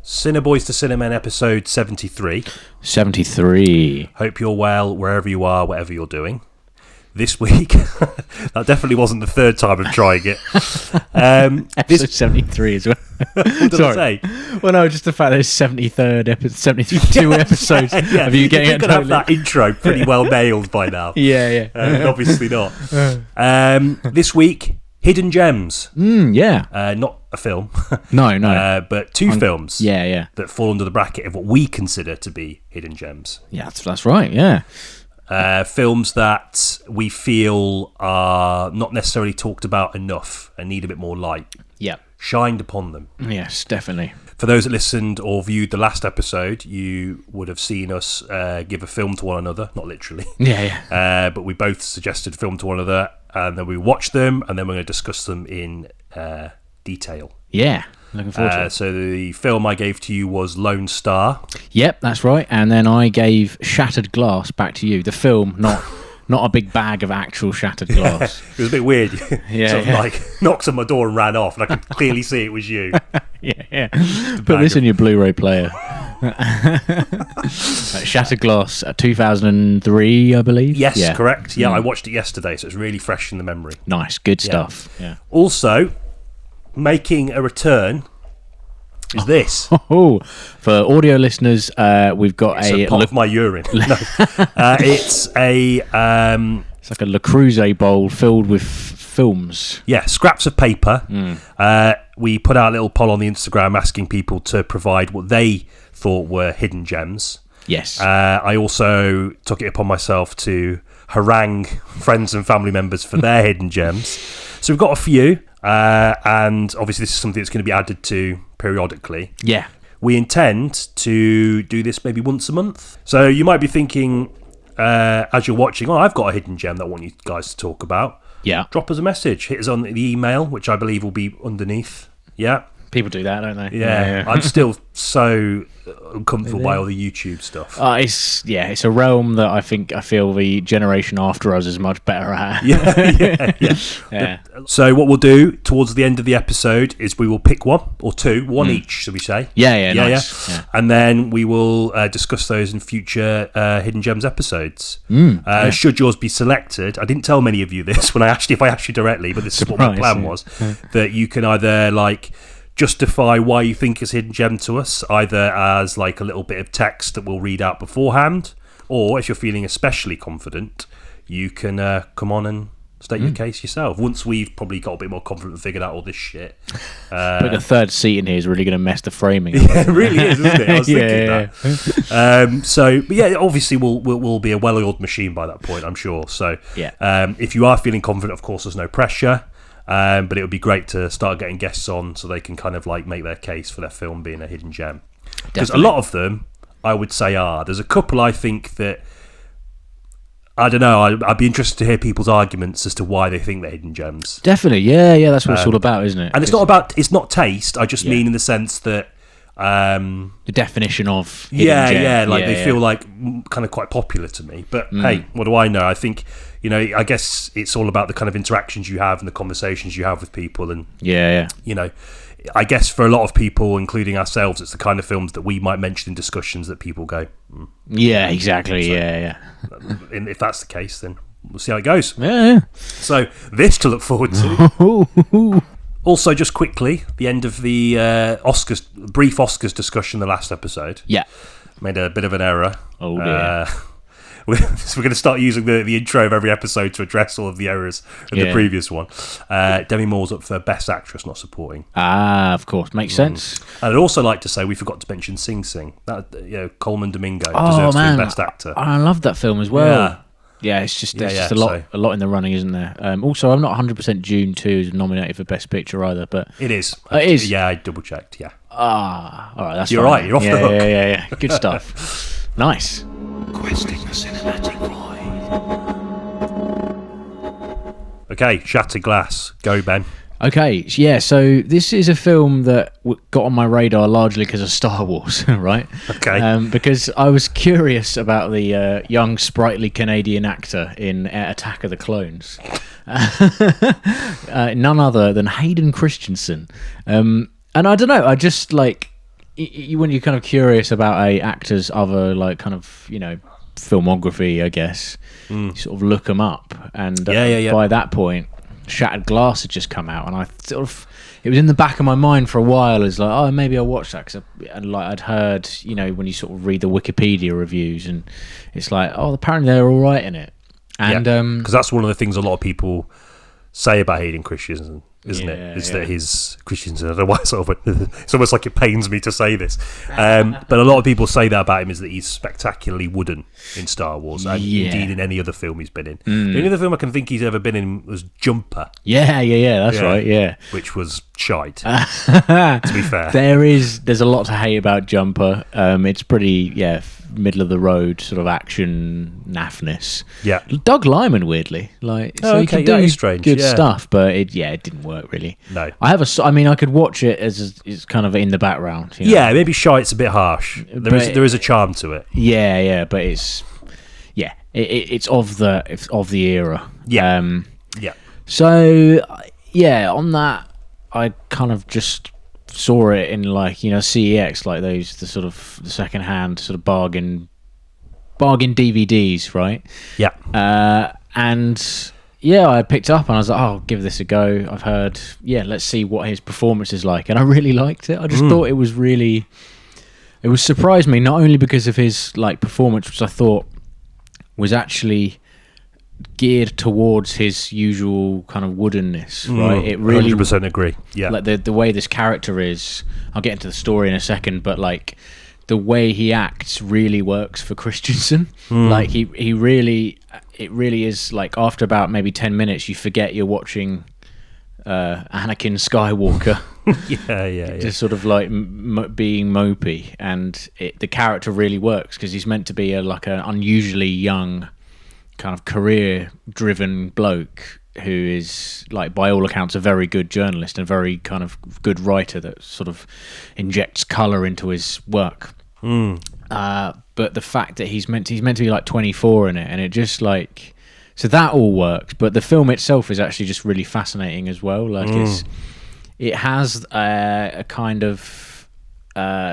Cinebois to Cinemen episode 73. 73. Hope you're well wherever you are, whatever you're doing. This week, that definitely wasn't the third time of trying it. Episode 73 as well. What did I say? Well, no, just the fact there's 73rd episode, 72 episodes of you getting it. You're going to have that intro pretty well nailed by now. Yeah. Obviously not. This week, Hidden Gems. Yeah. Not a film. No. But two films. Yeah. That fall under the bracket of what we consider to be hidden gems. Yeah, that's right, yeah. Films that we feel are not necessarily talked about enough and need a bit more light shined upon them. Yes, definitely. For those that listened or viewed the last episode, you would have seen us give a film to one another, not literally. Yeah. But we both suggested a film to one another, and then we watched them, and then we're going to discuss them in detail. Yeah, looking forward to it. So the film I gave to you was Lone Star. Yep, that's right. And then I gave Shattered Glass back to you. The film, not a big bag of actual shattered glass. It was a bit weird. Yeah. Knocked on my door and ran off, and I could clearly see it was you. Yeah. Put this in your Blu-ray player. Shattered Glass, 2003, I believe. Yes, correct. Yeah, I watched it yesterday, so it's really fresh in the memory. Nice, good stuff. Yeah. Also, making a return is this. For audio listeners, we've got a pot of my urine. No. It's like a Le Creuset bowl filled with films. Yeah, scraps of paper. We put out a little poll on the Instagram asking people to provide what they thought were hidden gems. Yes. I also took it upon myself to harangue friends and family members for their hidden gems. So we've got a few, and obviously this is something that's going to be added to periodically. Yeah. We intend to do this maybe once a month. So you might be thinking, as you're watching, I've got a hidden gem that I want you guys to talk about. Yeah. Drop us a message. Hit us on the email, which I believe will be underneath. Yeah. People do that, don't they? Yeah. I'm still so uncomfortable by all the YouTube stuff. It's a realm that I feel the generation after us is much better at. Yeah. So what we'll do towards the end of the episode is we will pick one or two, one each, should we say? Yeah. Nice. Yeah. And then we will discuss those in future Hidden Gems episodes. Should yours be selected, I didn't tell many of you this if I asked you directly, but this is what my plan was, that you can either justify why you think it's a hidden gem to us, either as like a little bit of text that we'll read out beforehand, or if you're feeling especially confident, you can come on and state your case yourself. Once we've probably got a bit more confident and figured out all this shit. Putting a third seat in here is really going to mess the framing. Yeah, it really is, isn't it? I was thinking that. But yeah, obviously we'll be a well-oiled machine by that point, I'm sure. So if you are feeling confident, of course, there's no pressure. But it would be great to start getting guests on so they can kind of make their case for their film being a hidden gem. Because a lot of them, I would say, are. There's a couple I think that, I don't know, I'd be interested to hear people's arguments as to why they think they're hidden gems. Definitely, yeah, that's what it's all about, isn't it? And it's not taste, I just mean in the sense that the definition of hidden gem. They feel like kind of quite popular to me. But hey, what do I know? I think, I guess it's all about the kind of interactions you have and the conversations you have with people. And I guess for a lot of people, including ourselves, it's the kind of films that we might mention in discussions that people go, yeah, exactly. So, if that's the case, then we'll see how it goes. Yeah. So this to look forward to. Also, just quickly, the end of the brief Oscars discussion the last episode. Yeah. Made a bit of an error. Oh, dear. We're going to start using the intro of every episode to address all of the errors in the previous one. Demi Moore's up for Best Actress, not Supporting. Of course. Makes sense. And I'd also like to say we forgot to mention Sing Sing. That, Coleman Domingo deserves to be Best Actor. I love that film as well. Yeah, it's just a lot in the running, isn't there? Also, I'm not 100% June 2 is nominated for Best Picture either, but it is. It is. Yeah, I double checked. Yeah. All right, that's you're fine. Right. You're off the hook. Yeah. Good stuff. Nice. Questing the cinematic void. Okay, Shattered Glass. Go, Ben. Okay, yeah, so this is a film that got on my radar largely because of Star Wars, right? Okay. Because I was curious about the young, sprightly Canadian actor in Attack of the Clones. None other than Hayden Christensen. And I don't know, I just when you're kind of curious about a actor's other like kind of filmography, I guess, you sort of look them up, and by that point, Shattered Glass had just come out, and I sort of, it was in the back of my mind for a while as like, oh, maybe I'll watch that, and like I'd heard, when you sort of read the Wikipedia reviews, and it's like, oh, apparently they're all right in it, and because that's one of the things a lot of people say about Hayden Christensen, isn't it? Is that his Christensen? I don't know why it's almost like it pains me to say this, but a lot of people say that about him, is that he's spectacularly wooden in Star Wars, and indeed in any other film he's been in. The only other film I can think he's ever been in was Jumper. That's right, which was shite. To be fair, there's a lot to hate about Jumper. It's pretty middle of the road sort of action naffness. Doug Liman, weirdly, like, so he can do strange. Good stuff, but it didn't work really. No, I could watch it as it's kind of in the background. Maybe shite's a bit harsh. There is a charm to it. But it's it's of the era. So on that, I kind of just saw it in like CEX, like the second hand sort of bargain DVDs, right? And I picked up and I was like, oh, I'll give this a go. I've heard, let's see what his performance is like, and I really liked it. I just thought it surprised me, not only because of his like performance, which I thought was actually geared towards his usual kind of woodenness, right? It really 100% agree. Like the way this character is, I'll get into the story in a second, but like the way he acts really works for Christensen. Like he really, it really is like, after about maybe 10 minutes you forget you're watching Anakin Skywalker. Just sort of like being mopey, and the character really works because he's meant to be like an unusually young kind of career-driven bloke who is, like, by all accounts, a very good journalist and a very kind of good writer that sort of injects colour into his work. But the fact that he's meant to be like 24 in it, and it just like, so that all works. But the film itself is actually just really fascinating as well. Like it has a kind of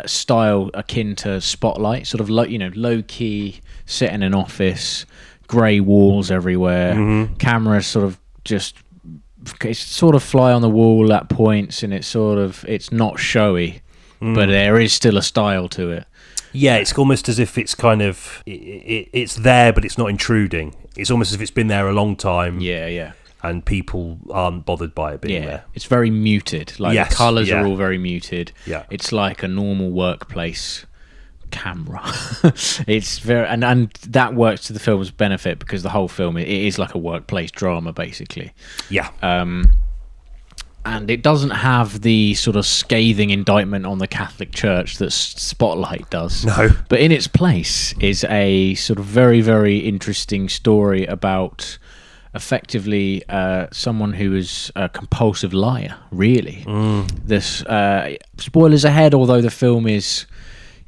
style akin to Spotlight, sort of low key, set in an office. Grey walls everywhere, cameras sort of it's sort of fly on the wall at points, and it's not showy, but there is still a style to it. It's almost as if it's kind of it's there, but it's not intruding. It's almost as if it's been there a long time. And people aren't bothered by it being there. It's very muted. Like the colours are all very muted. It's like a normal workplace camera. It's very and that works to the film's benefit, because the whole film, it is like a workplace drama basically. And it doesn't have the sort of scathing indictment on the Catholic Church that Spotlight does. No. But in its place is a sort of very, very interesting story about effectively someone who is a compulsive liar, really. This spoilers ahead, although the film is,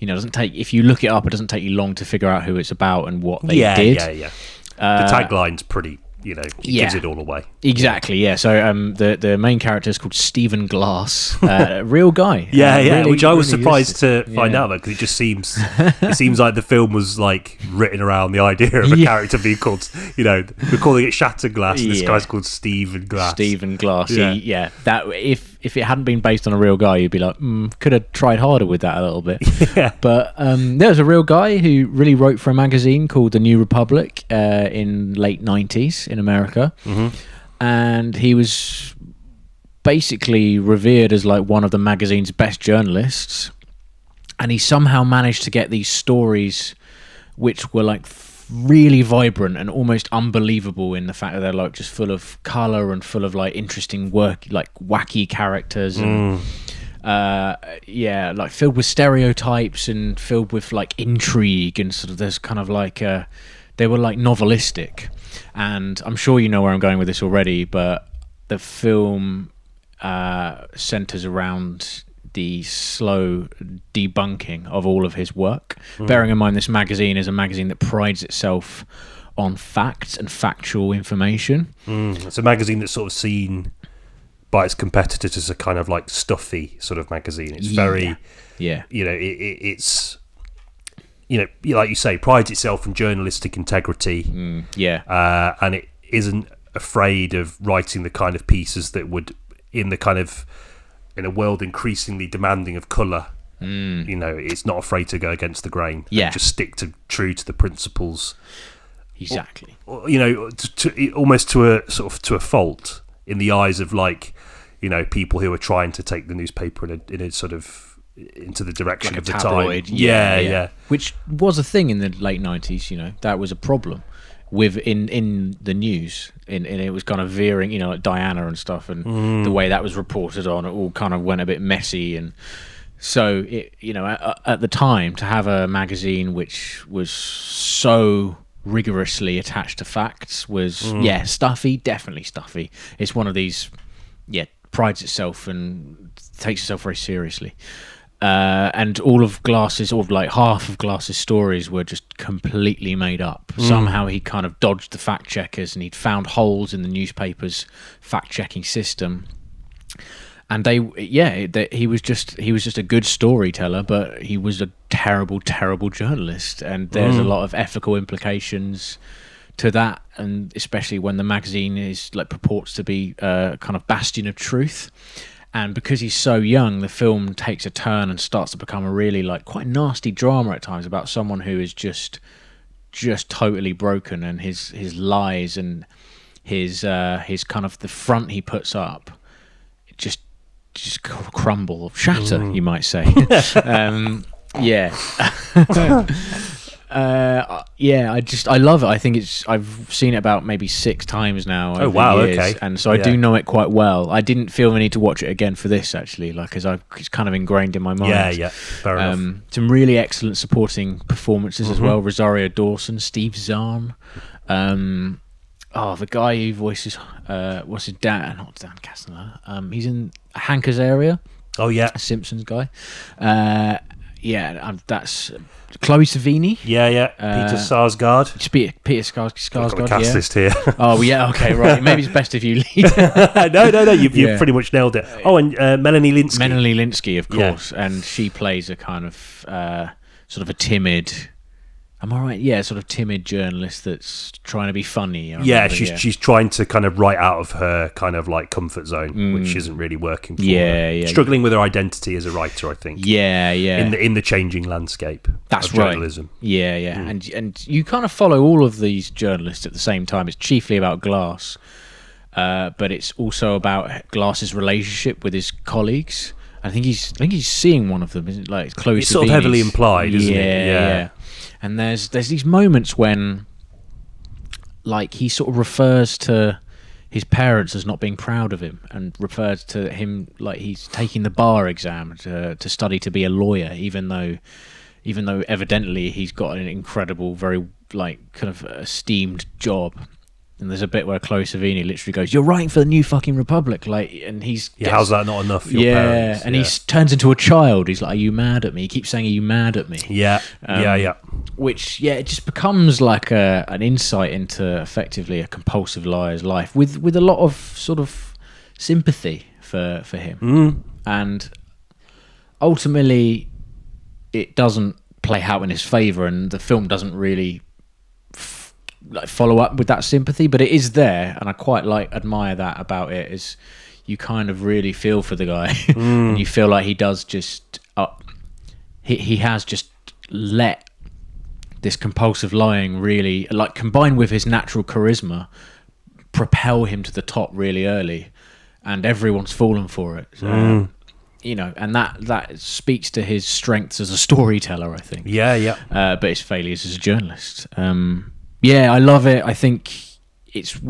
doesn't take, if you look it up, it doesn't take you long to figure out who it's about and what they did. The tagline's pretty, it gives it all away. Exactly, So the main character is called Stephen Glass, real guy. Really, which I was surprised to find out, because it just seems like the film was like written around the idea of a character being called, we're calling it Shattered Glass, and this guy's called Stephen Glass. Stephen Glass, that if it hadn't been based on a real guy, you'd be like, could have tried harder with that a little bit. But there's a real guy who really wrote for a magazine called The New Republic in late 90s in America. And he was basically revered as like one of the magazine's best journalists, and he somehow managed to get these stories which were like really vibrant and almost unbelievable in the fact that they're like just full of color and full of like interesting work, like wacky characters and like filled with stereotypes and filled with like intrigue, and sort of there's kind of like they were like novelistic. And I'm sure you know where I'm going with this already, but the film centers around the slow debunking of all of his work. Bearing in mind this magazine is a magazine that prides itself on facts and factual information. It's a magazine that's sort of seen by its competitors as a kind of like stuffy sort of magazine. It's very, it's, like you say, prides itself on journalistic integrity. Mm, and it isn't afraid of writing the kind of pieces that would, in a world increasingly demanding of colour, it's not afraid to go against the grain. Yeah. And just stick true to the principles. Exactly. Almost to a fault in the eyes of people who are trying to take the newspaper in a sort of into the direction like of the tabloid, time. Yeah. Which was a thing in the late 90s. That was a problem with in the news. And it was kind of veering, like Diana and stuff, and the way that was reported on, it all kind of went a bit messy. And so at the time, to have a magazine which was so rigorously attached to facts was stuffy, definitely stuffy. It's one of these prides itself and takes itself very seriously, and all of Glass's, or like half of Glass's stories were just completely made up. Somehow he kind of dodged the fact checkers, and he'd found holes in the newspaper's fact checking system. And he was just a good storyteller, but he was a terrible, terrible journalist. And there's a lot of ethical implications to that, and especially when the magazine is purports to be a kind of bastion of truth. And because he's so young, the film takes a turn and starts to become a really quite nasty drama at times about someone who is just totally broken, and his lies and his kind of the front he puts up just crumble, shatter, you might say. I love it. I think I've seen it about maybe 6 times now. Oh wow, years, okay. And so I do know it quite well. I didn't feel the need to watch it again for this, actually, because it's kind of ingrained in my mind. Yeah, fair enough. Some really excellent supporting performances as well. Rosario Dawson, Steve Zahn. The guy who voices what's his dad? Not Dan Castellaneta. He's in Hank Azaria. Oh yeah, a Simpsons guy. That's Chloe Savini. Yeah. Peter Sarsgaard. Just Peter Sarsgaard. Cast list here. Oh yeah, okay, right. Maybe it's best if you lead. No. You've pretty much nailed it. Oh, and Melanie Linsky. Melanie Linsky, of course, and she plays a kind of sort of a timid. Am I right? Yeah, sort of timid journalist that's trying to be funny. She's trying to kind of write out of her kind of comfort zone, which isn't really working for her. Struggling with her identity as a writer, I think. Yeah. In the changing landscape of journalism. Right. Yeah. And you kind of follow all of these journalists at the same time. It's chiefly about Glass, but it's also about Glass's relationship with his colleagues. I think he's seeing one of them, isn't it? Chloe. It's sort of heavily implied, isn't it? Yeah. And there's these moments when, he sort of refers to his parents as not being proud of him, and refers to him he's taking the bar exam to study to be a lawyer, even though evidently he's got an incredible, very kind of esteemed job. And there's a bit where Chloe Savini literally goes, "You're writing for the New Fucking Republic," and he's how's that not enough for your parents? And he turns into a child. He's like, "Are you mad at me?" He keeps saying, "Are you mad at me?" Yeah. Which it just becomes an insight into effectively a compulsive liar's life with a lot of sort of sympathy for him. And ultimately it doesn't play out in his favour, and the film doesn't really follow up with that sympathy, but it is there, and I quite admire that about it. Is you kind of really feel for the guy, and you feel like he does just he has just let this compulsive lying really, combined with his natural charisma, propel him to the top really early, and everyone's fallen for it. And that speaks to his strengths as a storyteller, I think. But his failures as a journalist. I love it. I think it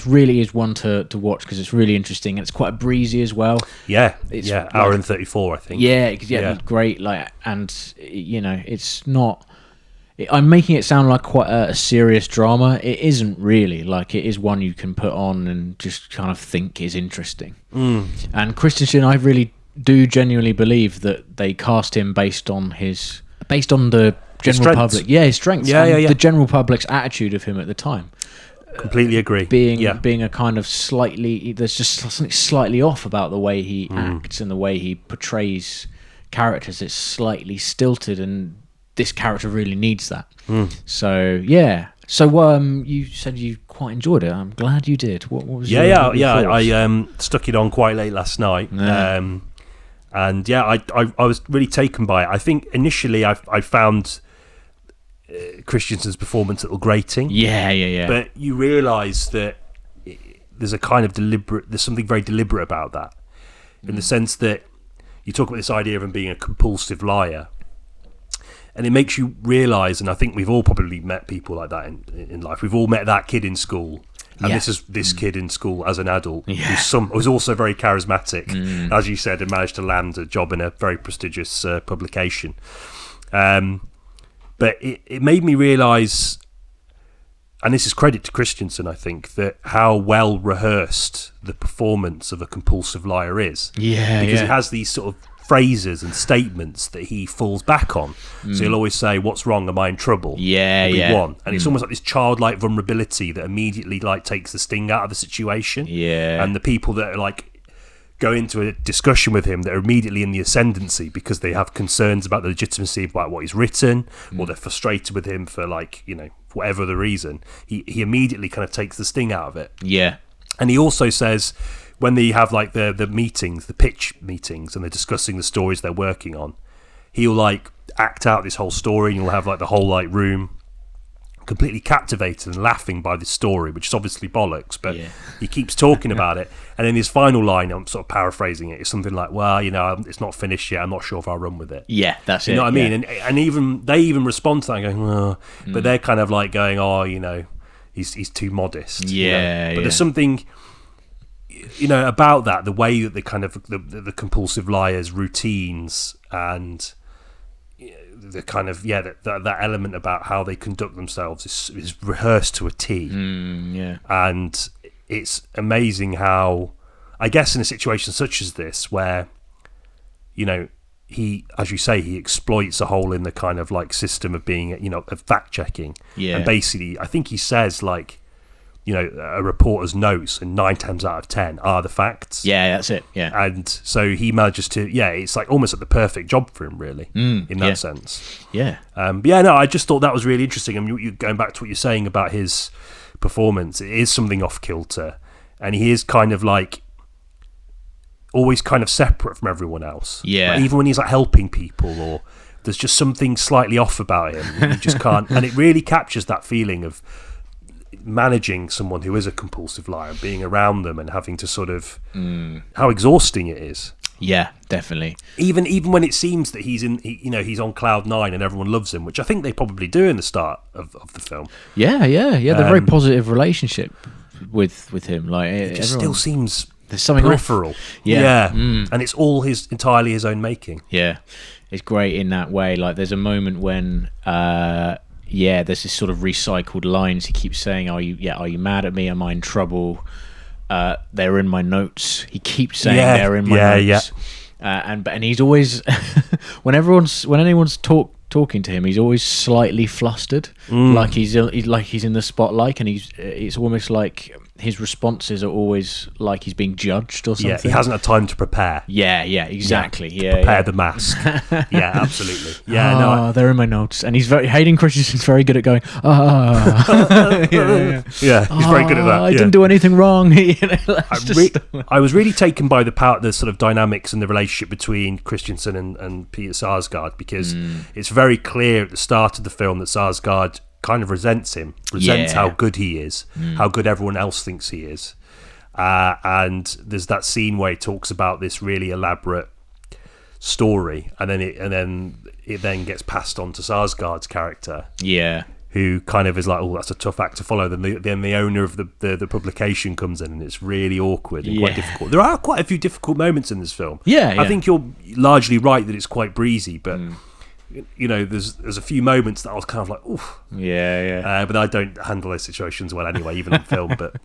really is one to watch, because it's really interesting, and it's quite breezy as well. Hour and 34, I think. Great. It's not. I'm making it sound like quite a serious drama. It isn't really. It is one you can put on and just kind of think is interesting. And Christensen, I really do genuinely believe that they cast him based on the general public. His strengths. The general public's attitude of him at the time. completely agree. Being a kind of slightly, there's just something slightly off about the way he acts and the way he portrays characters. It's slightly stilted, and this character really needs that. So yeah. So you said you quite enjoyed it. I'm glad you did. What was your thoughts? I stuck it on quite late last night. And I was really taken by it. I think initially I found Christensen's performance a little grating. Yeah. But you realise that there's there's something very deliberate about that, in the sense that you talk about this idea of him being a compulsive liar, and it makes you realise, and I think we've all probably met people like that in life. We've all met that kid in school. And this is this kid in school as an adult who's also very charismatic, as you said, and managed to land a job in a very prestigious publication. But it made me realise, and this is credit to Christensen, I think, that how well rehearsed the performance of a compulsive liar is. Yeah, because it has these sort of phrases and statements that he falls back on. So he'll always say, "What's wrong? Am I in trouble?" One. And it's almost like this childlike vulnerability that immediately takes the sting out of the situation. And the people that are go into a discussion with him that are immediately in the ascendancy because they have concerns about the legitimacy about what he's written, or they're frustrated with him for whatever the reason. He immediately kind of takes the sting out of it. And he also says, when they have the meetings, the pitch meetings, and they're discussing the stories they're working on, he'll act out this whole story, and you'll have the whole room completely captivated and laughing by this story, which is obviously bollocks, but he keeps talking about it. And in his final line, I'm sort of paraphrasing it, it's something like, "Well, it's not finished yet. I'm not sure if I'll run with it." Yeah, that's it. You know what I mean? And even they respond to that going, "Oh," but they're kind of going, "Oh, he's too modest." But there's something about that, the way that the compulsive liar's routines and the kind of that element about how they conduct themselves is rehearsed to a T. And it's amazing how, I guess, in a situation such as this, where he, as you say, he exploits a hole in the kind of system of being of fact checking. And basically I think he says a reporter's notes, and 9 times out of 10 are the facts. That's it. And so he manages to, it's almost the perfect job for him, really, in that sense. I just thought that was really interesting. I mean, you going back to what you're saying about his performance, it is something off kilter, and he is kind of always kind of separate from everyone else. Even when he's helping people, or there's just something slightly off about him, you just can't. And it really captures that feeling of managing someone who is a compulsive liar, being around them and having to sort of how exhausting it is. Definitely. Even when it seems that he's he's on cloud 9 and everyone loves him, which I think they probably do in the start of the film. They're very positive relationship with him. It just still seems there's something peripheral. And it's all entirely his own making. It's great in that way. There's a moment when there's this sort of recycled lines he keeps saying. Are you mad at me? Am I in trouble? They're in my notes. He keeps saying they're in my notes. And he's always when anyone's talking to him, he's always slightly flustered, like he's in the spotlight, and it's almost like his responses are always like he's being judged or something. He hasn't had time to prepare. Exactly. Prepare the mask. Absolutely. They're in my notes, and Hayden Christensen's very good at going. He's very good at that. I didn't do anything wrong. I was really taken by the sort of dynamics and the relationship between Christensen and Peter Sarsgaard, because it's very clear at the start of the film that Sarsgaard kind of resents how good he is, how good everyone else thinks he is, and there's that scene where he talks about this really elaborate story, and then it gets passed on to Sarsgaard's character, who kind of is like, "Oh, that's a tough act to follow." Then the owner of the publication comes in, and it's really awkward and quite difficult. There are quite a few difficult moments in this film. I think you're largely right that it's quite breezy, but there's a few moments that I was kind of like, oof. But I don't handle those situations well anyway, even on film. But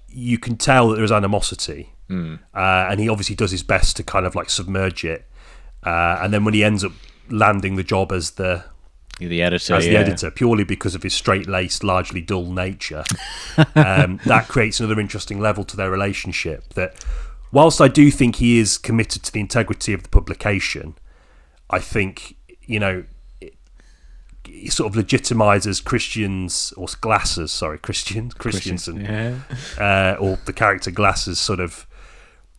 you can tell that there is animosity, and he obviously does his best to kind of submerge it. And then when he ends up landing the job as the the editor, as the editor, purely because of his straight-laced, largely dull nature. That creates another interesting level to their relationship. That, whilst I do think he is committed to the integrity of the publication, I think, you know, he sort of legitimizes Christiansen, or the character Glass's sort of,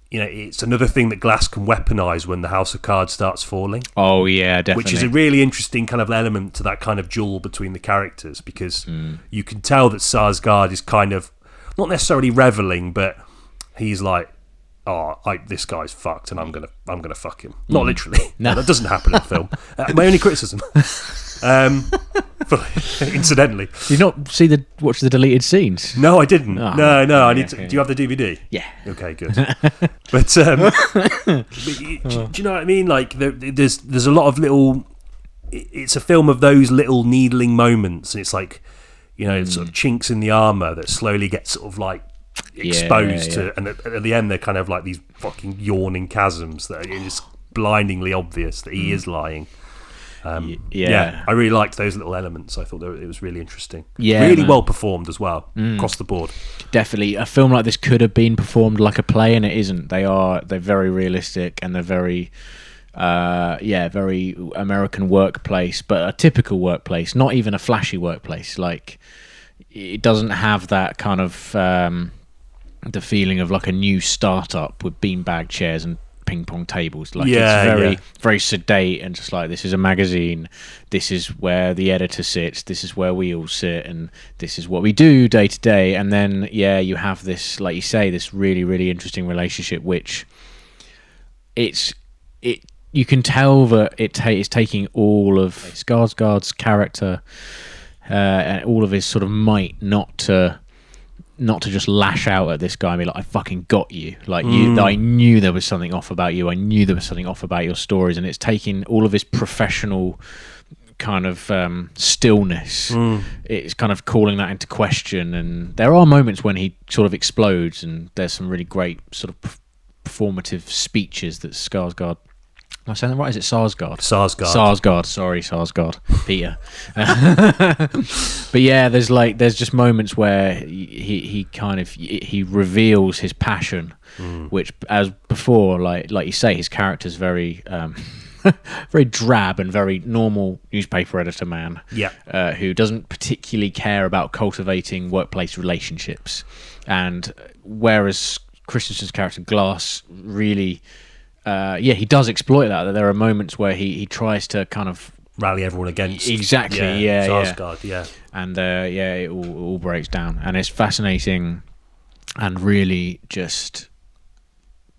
you know, it's another thing that Glass can weaponize when the House of Cards starts falling. Oh yeah, definitely. Which is a really interesting kind of element to that kind of duel between the characters, because you can tell that Sarsgaard is kind of not necessarily reveling, but he's like, this guy's fucked, and I'm gonna fuck him. Not literally. No, that doesn't happen in the film. My only criticism. Incidentally, did you not watch the deleted scenes? No, I didn't. No. I need to. Do you have the DVD? Yeah. Okay, good. But do you know what I mean? Like, there's a lot of little. It's a film of those little needling moments, and it's like, you know, sort of chinks in the armor that slowly get sort of like exposed to, and at the end they're kind of like these fucking yawning chasms that are just blindingly obvious that he is lying. I really liked those little elements. I thought it was really interesting. Really well performed as well, across the board. Definitely, a film like this could have been performed like a play, and it isn't. They're very realistic, and they're very, very American workplace, but a typical workplace, not even a flashy workplace. Like, it doesn't have that kind of the feeling of like a new startup with beanbag chairs and ping pong tables. Like, it's very sedate, and just like, this is a magazine, this is where the editor sits, this is where we all sit, and this is what we do day to day. And then you have this, like you say, this really, really interesting relationship, which you can tell that it's taking all of Skarsgård's character and all of his sort of might not to just lash out at this guy and be like, I fucking got you. Like, I knew there was something off about you. I knew there was something off about your stories. And it's taking all of his professional kind of stillness. It's kind of calling that into question. And there are moments when he sort of explodes, and there's some really great sort of performative speeches that Skarsgård... Am I saying that right? Is it Sarsgaard? Sarsgaard. Sorry, Sarsgaard. Peter. But yeah, there's just moments where he reveals his passion, which, as before, like you say, his character's very very drab and very normal newspaper editor man. Yeah. Who doesn't particularly care about cultivating workplace relationships, and whereas Christensen's character Glass really. He does exploit that. There are moments where he tries to kind of rally everyone against Sarsgaard, and it all breaks down, and it's fascinating, and really just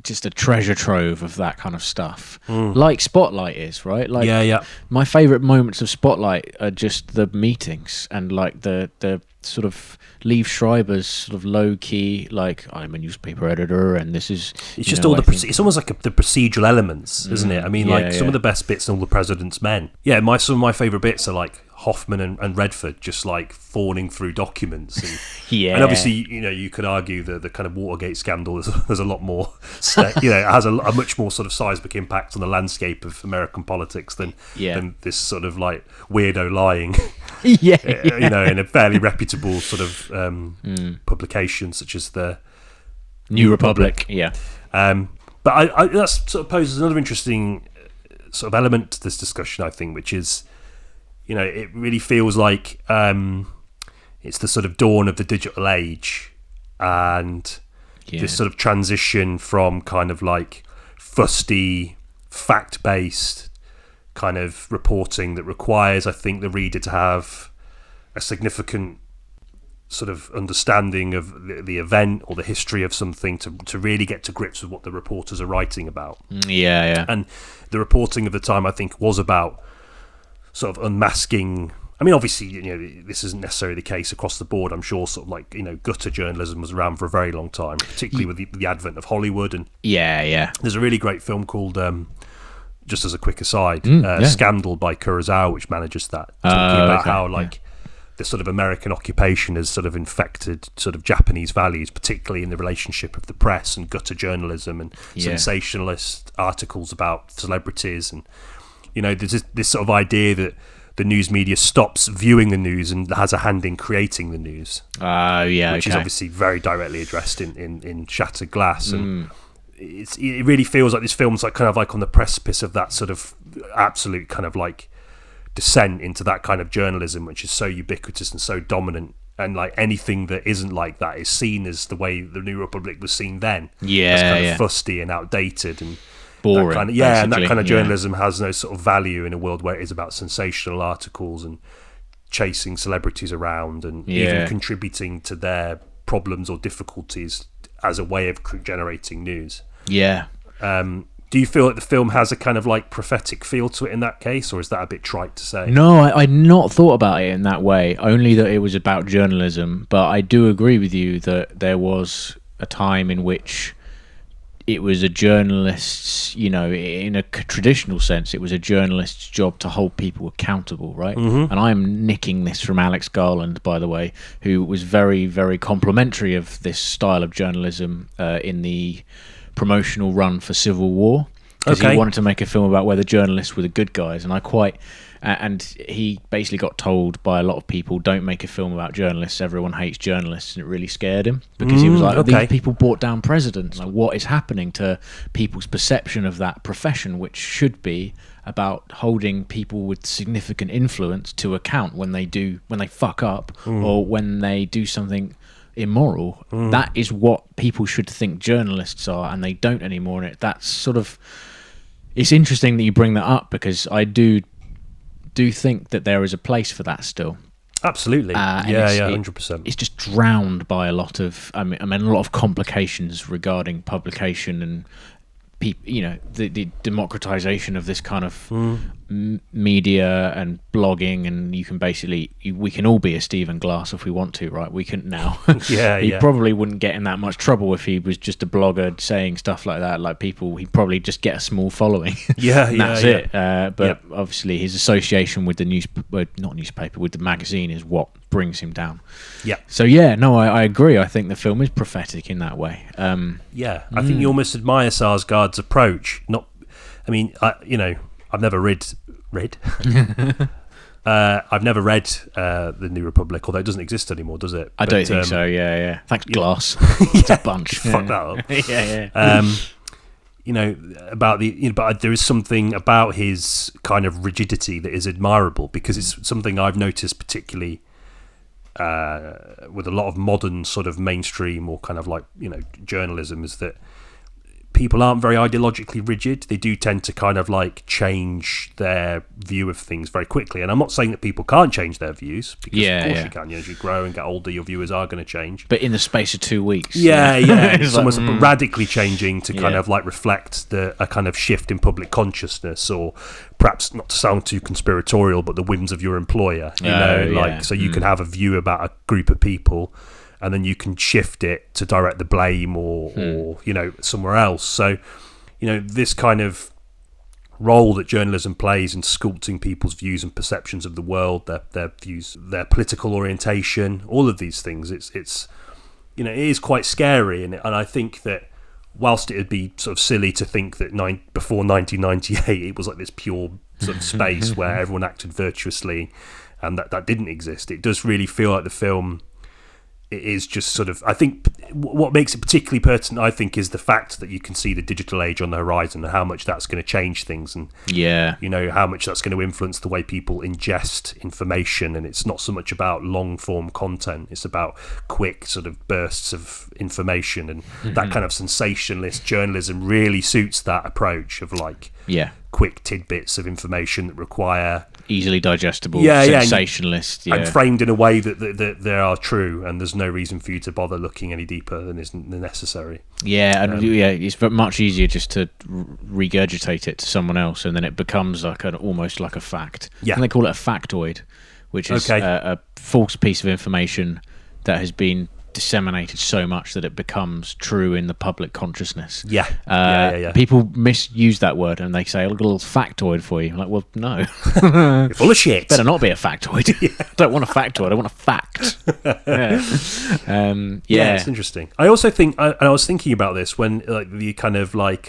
a treasure trove of that kind of stuff, like Spotlight is, right? Like, my favourite moments of Spotlight are just the meetings, and like the sort of Liev Schreiber's sort of low key, like, I'm a newspaper editor, and this is. It's just all it's almost like the procedural elements, isn't it? I mean, some of the best bits in All the President's Men. Yeah, some of my favourite bits are like Hoffman and Redford just like fawning through documents, and and obviously, you know, you could argue that the kind of Watergate scandal there's a lot more, it has a much more sort of seismic impact on the landscape of American politics than this sort of like weirdo lying. You know, in a fairly reputable sort of publication such as the New Republic. But I that sort of poses another interesting sort of element to this discussion, I think, which is, you know, it really feels like it's the sort of dawn of the digital age, and this sort of transition from kind of like fusty, fact-based kind of reporting that requires, I think, the reader to have a significant sort of understanding of the event or the history of something to really get to grips with what the reporters are writing about. And the reporting of the time, I think, was about sort of unmasking. I mean, obviously, you know, this isn't necessarily the case across the board. I'm sure sort of like, you know, gutter journalism was around for a very long time, particularly with the advent of Hollywood. And there's a really great film called, just as a quick aside, Scandal by Kurosawa, which manages that, talking about how like the sort of American occupation has sort of infected sort of Japanese values, particularly in the relationship of the press and gutter journalism and sensationalist articles about celebrities. And, you know, there's this sort of idea that the news media stops viewing the news and has a hand in creating the news. Which is obviously very directly addressed in Shattered Glass. And it really feels like this film's like kind of like on the precipice of that sort of absolute kind of like descent into that kind of journalism, which is so ubiquitous and so dominant. And like anything that isn't like that is seen as the way the New Republic was seen then. As kind of fusty and outdated and boring. And that kind of journalism has no sort of value in a world where it is about sensational articles and chasing celebrities around and even contributing to their problems or difficulties as a way of generating news. Do you feel like the film has a kind of like prophetic feel to it in that case, or is that a bit trite to say? No, I'd not thought about it in that way, only that it was about journalism. But I do agree with you that there was a time in which it was a journalist's, in a traditional sense, it was a journalist's job to hold people accountable, right? And I'm nicking this from Alex Garland, by the way, who was very, very complimentary of this style of journalism in the promotional run for Civil War, because he wanted to make a film about where the journalists were the good guys, and he basically got told by a lot of people, don't make a film about journalists, everyone hates journalists, and it really scared him, because he was like, these people brought down presidents, like what is happening to people's perception of that profession, which should be about holding people with significant influence to account when they fuck up or when they do something immoral. That is what people should think journalists are, and they don't anymore. And that's sort of, it's interesting that you bring that up, because I do think that there is a place for that still. Absolutely. 100%. It's just drowned by a lot of a lot of complications regarding publication and the democratization of this kind of media and blogging, and you can basically, we can all be a Stephen Glass if we want to, right? We can now. He probably wouldn't get in that much trouble if he was just a blogger saying stuff like that. Like he'd probably just get a small following. That's it. But obviously his association with the with the magazine is what brings him down. So I agree. I think the film is prophetic in that way. I think you almost admire Sarsgaard's approach. I've never read. I've never read the New Republic, although it doesn't exist anymore, does it? I don't think so. Thanks, Glass. It's a bunch. Fuck that up. About but there is something about his kind of rigidity that is admirable, because it's something I've noticed particularly with a lot of modern sort of mainstream or kind of like journalism, is that people aren't very ideologically rigid. They do tend to kind of like change their view of things very quickly. And I'm not saying that people can't change their views, because of course you can. As you grow and get older, your viewers are going to change. But in the space of 2 weeks. It's almost radically changing to kind of like reflect a kind of shift in public consciousness, or perhaps, not to sound too conspiratorial, but the whims of your employer. So you can have a view about a group of people, and then you can shift it to direct the blame or somewhere else. So, this kind of role that journalism plays in sculpting people's views and perceptions of the world, their views, their political orientation, all of these things, it is quite scary. And I think that whilst it would be sort of silly to think that before 1998 it was like this pure sort of space where everyone acted virtuously, and that didn't exist, it does really feel like the film, it is just sort of, I think what makes it particularly pertinent, I think, is the fact that you can see the digital age on the horizon and how much that's going to change things, and how much that's going to influence the way people ingest information. And it's not so much about long form content, it's about quick sort of bursts of information, and that kind of sensationalist journalism really suits that approach of like quick tidbits of information that require easily digestible, sensationalist, and framed in a way that they are true, and there's no reason for you to bother looking any deeper than is necessary. It's much easier just to regurgitate it to someone else, and then it becomes like almost like a fact. And they call it a factoid, which is a false piece of information that has been disseminated so much that it becomes true in the public consciousness. People misuse that word, and they say, look, a little factoid for you. I'm like, well, no. You're full of shit. Better not be a factoid. I don't want a factoid, I want a fact. It's interesting. I also think, I was thinking about this when like the kind of like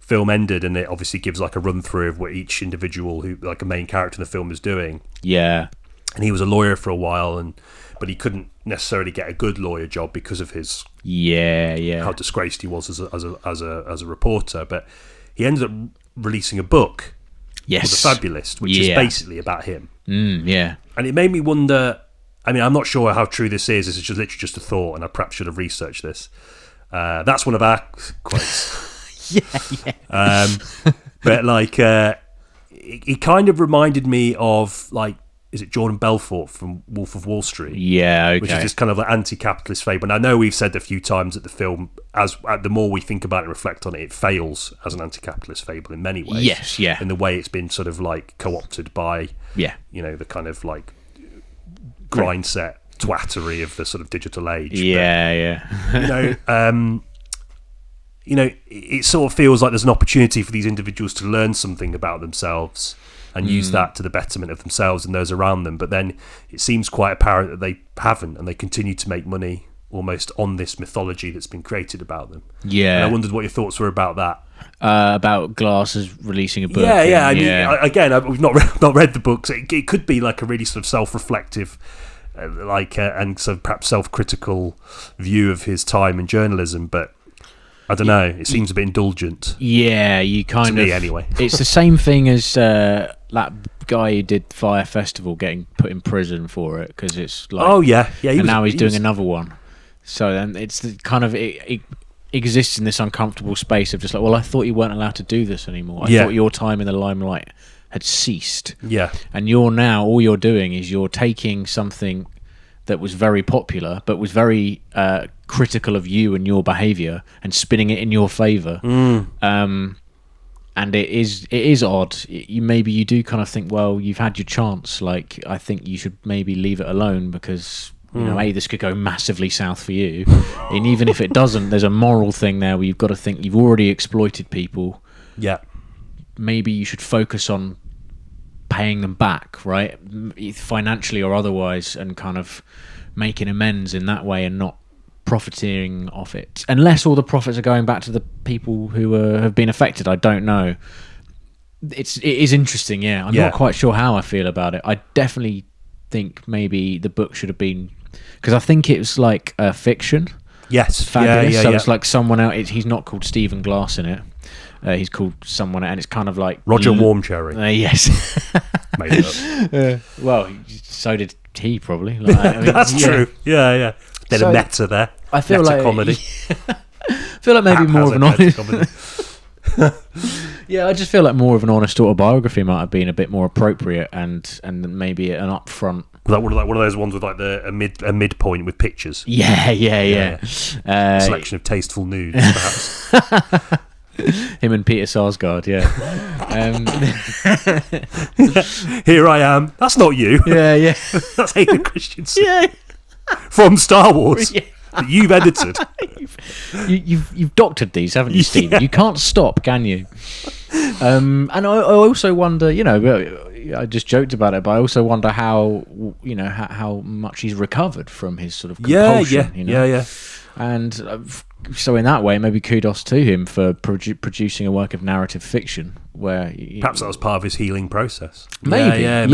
film ended, and it obviously gives like a run through of what each individual who like a main character in the film is doing. Yeah. And he was a lawyer for a while, but he couldn't necessarily get a good lawyer job because of his how disgraced he was as a reporter. But he ended up releasing a book called The Fabulist, which is basically about him. And it made me wonder. I mean, I'm not sure how true this is. This is just literally just a thought, and I perhaps should have researched this. That's one of our quotes. But like, it kind of reminded me of like, is it Jordan Belfort from Wolf of Wall Street? Yeah, okay. Which is this kind of like anti-capitalist fable. And I know we've said a few times that the film, the more we think about it and reflect on it, it fails as an anti-capitalist fable in many ways. Yes, yeah. In the way it's been sort of like co-opted by, you know, the kind of like grind set twattery of the sort of digital age. You know, it sort of feels like there's an opportunity for these individuals to learn something about themselves and use that to the betterment of themselves and those around them. But then it seems quite apparent that they haven't, and they continue to make money almost on this mythology that's been created about them. Yeah. And I wondered what your thoughts were about that. About Glass's releasing a book. I mean, again, we've not read the books. It could be like a really sort of self-reflective, and sort of perhaps self-critical view of his time in journalism, but I don't know. It seems a bit indulgent. Yeah, you kind of. To me, anyway. It's the same thing as that guy who did Fire Festival getting put in prison for it because it's like. Oh yeah. And now he's doing another one. So then it's the kind of it exists in this uncomfortable space of just like, well, I thought you weren't allowed to do this anymore. I thought your time in the limelight had ceased. Yeah. And all you're doing is you're taking something that was very popular but was very critical of you and your behaviour and spinning it in your favour. And it is odd. Maybe you do kind of think, well, you've had your chance. Like, I think you should maybe leave it alone because, you know, this could go massively south for you. And even if it doesn't, there's a moral thing there where you've got to think you've already exploited people. Yeah. Maybe you should focus on paying them back, right? Financially or otherwise, and kind of making amends in that way and not profiting off it. Unless all the profits are going back to the people who have been affected. I don't know. It is interesting, yeah. I'm not quite sure how I feel about it. I definitely think maybe the book should have been... Because I think it was like a fiction. Yes. Fabulous. So it's like someone else. He's not called Stephen Glass in it. He's called someone, and it's kind of like... Roger Warmcherry. Yes. Made it up. Well, so did he probably. Like, I mean, that's true. Yeah. Bit of meta there. I feel meta like comedy. I feel like maybe more of an honest Yeah, I just feel like more of an honest autobiography might have been a bit more appropriate, and maybe an upfront. Like one of those ones with like a midpoint with pictures. Yeah. Selection of tasteful nudes, perhaps. Him and Peter Sarsgaard, yeah. Here I am. That's not you. Yeah. That's Hayden Christensen. Yeah. From Star Wars. Yeah. That you've edited. You've doctored these, haven't you, Steve? You can't stop, can you? And I also wonder, you know, I just joked about it, but I also wonder how, you know, how much he's recovered from his sort of compulsion. Yeah. And so in that way, maybe kudos to him for producing a work of narrative fiction where... Perhaps that was part of his healing process. Maybe. Yeah.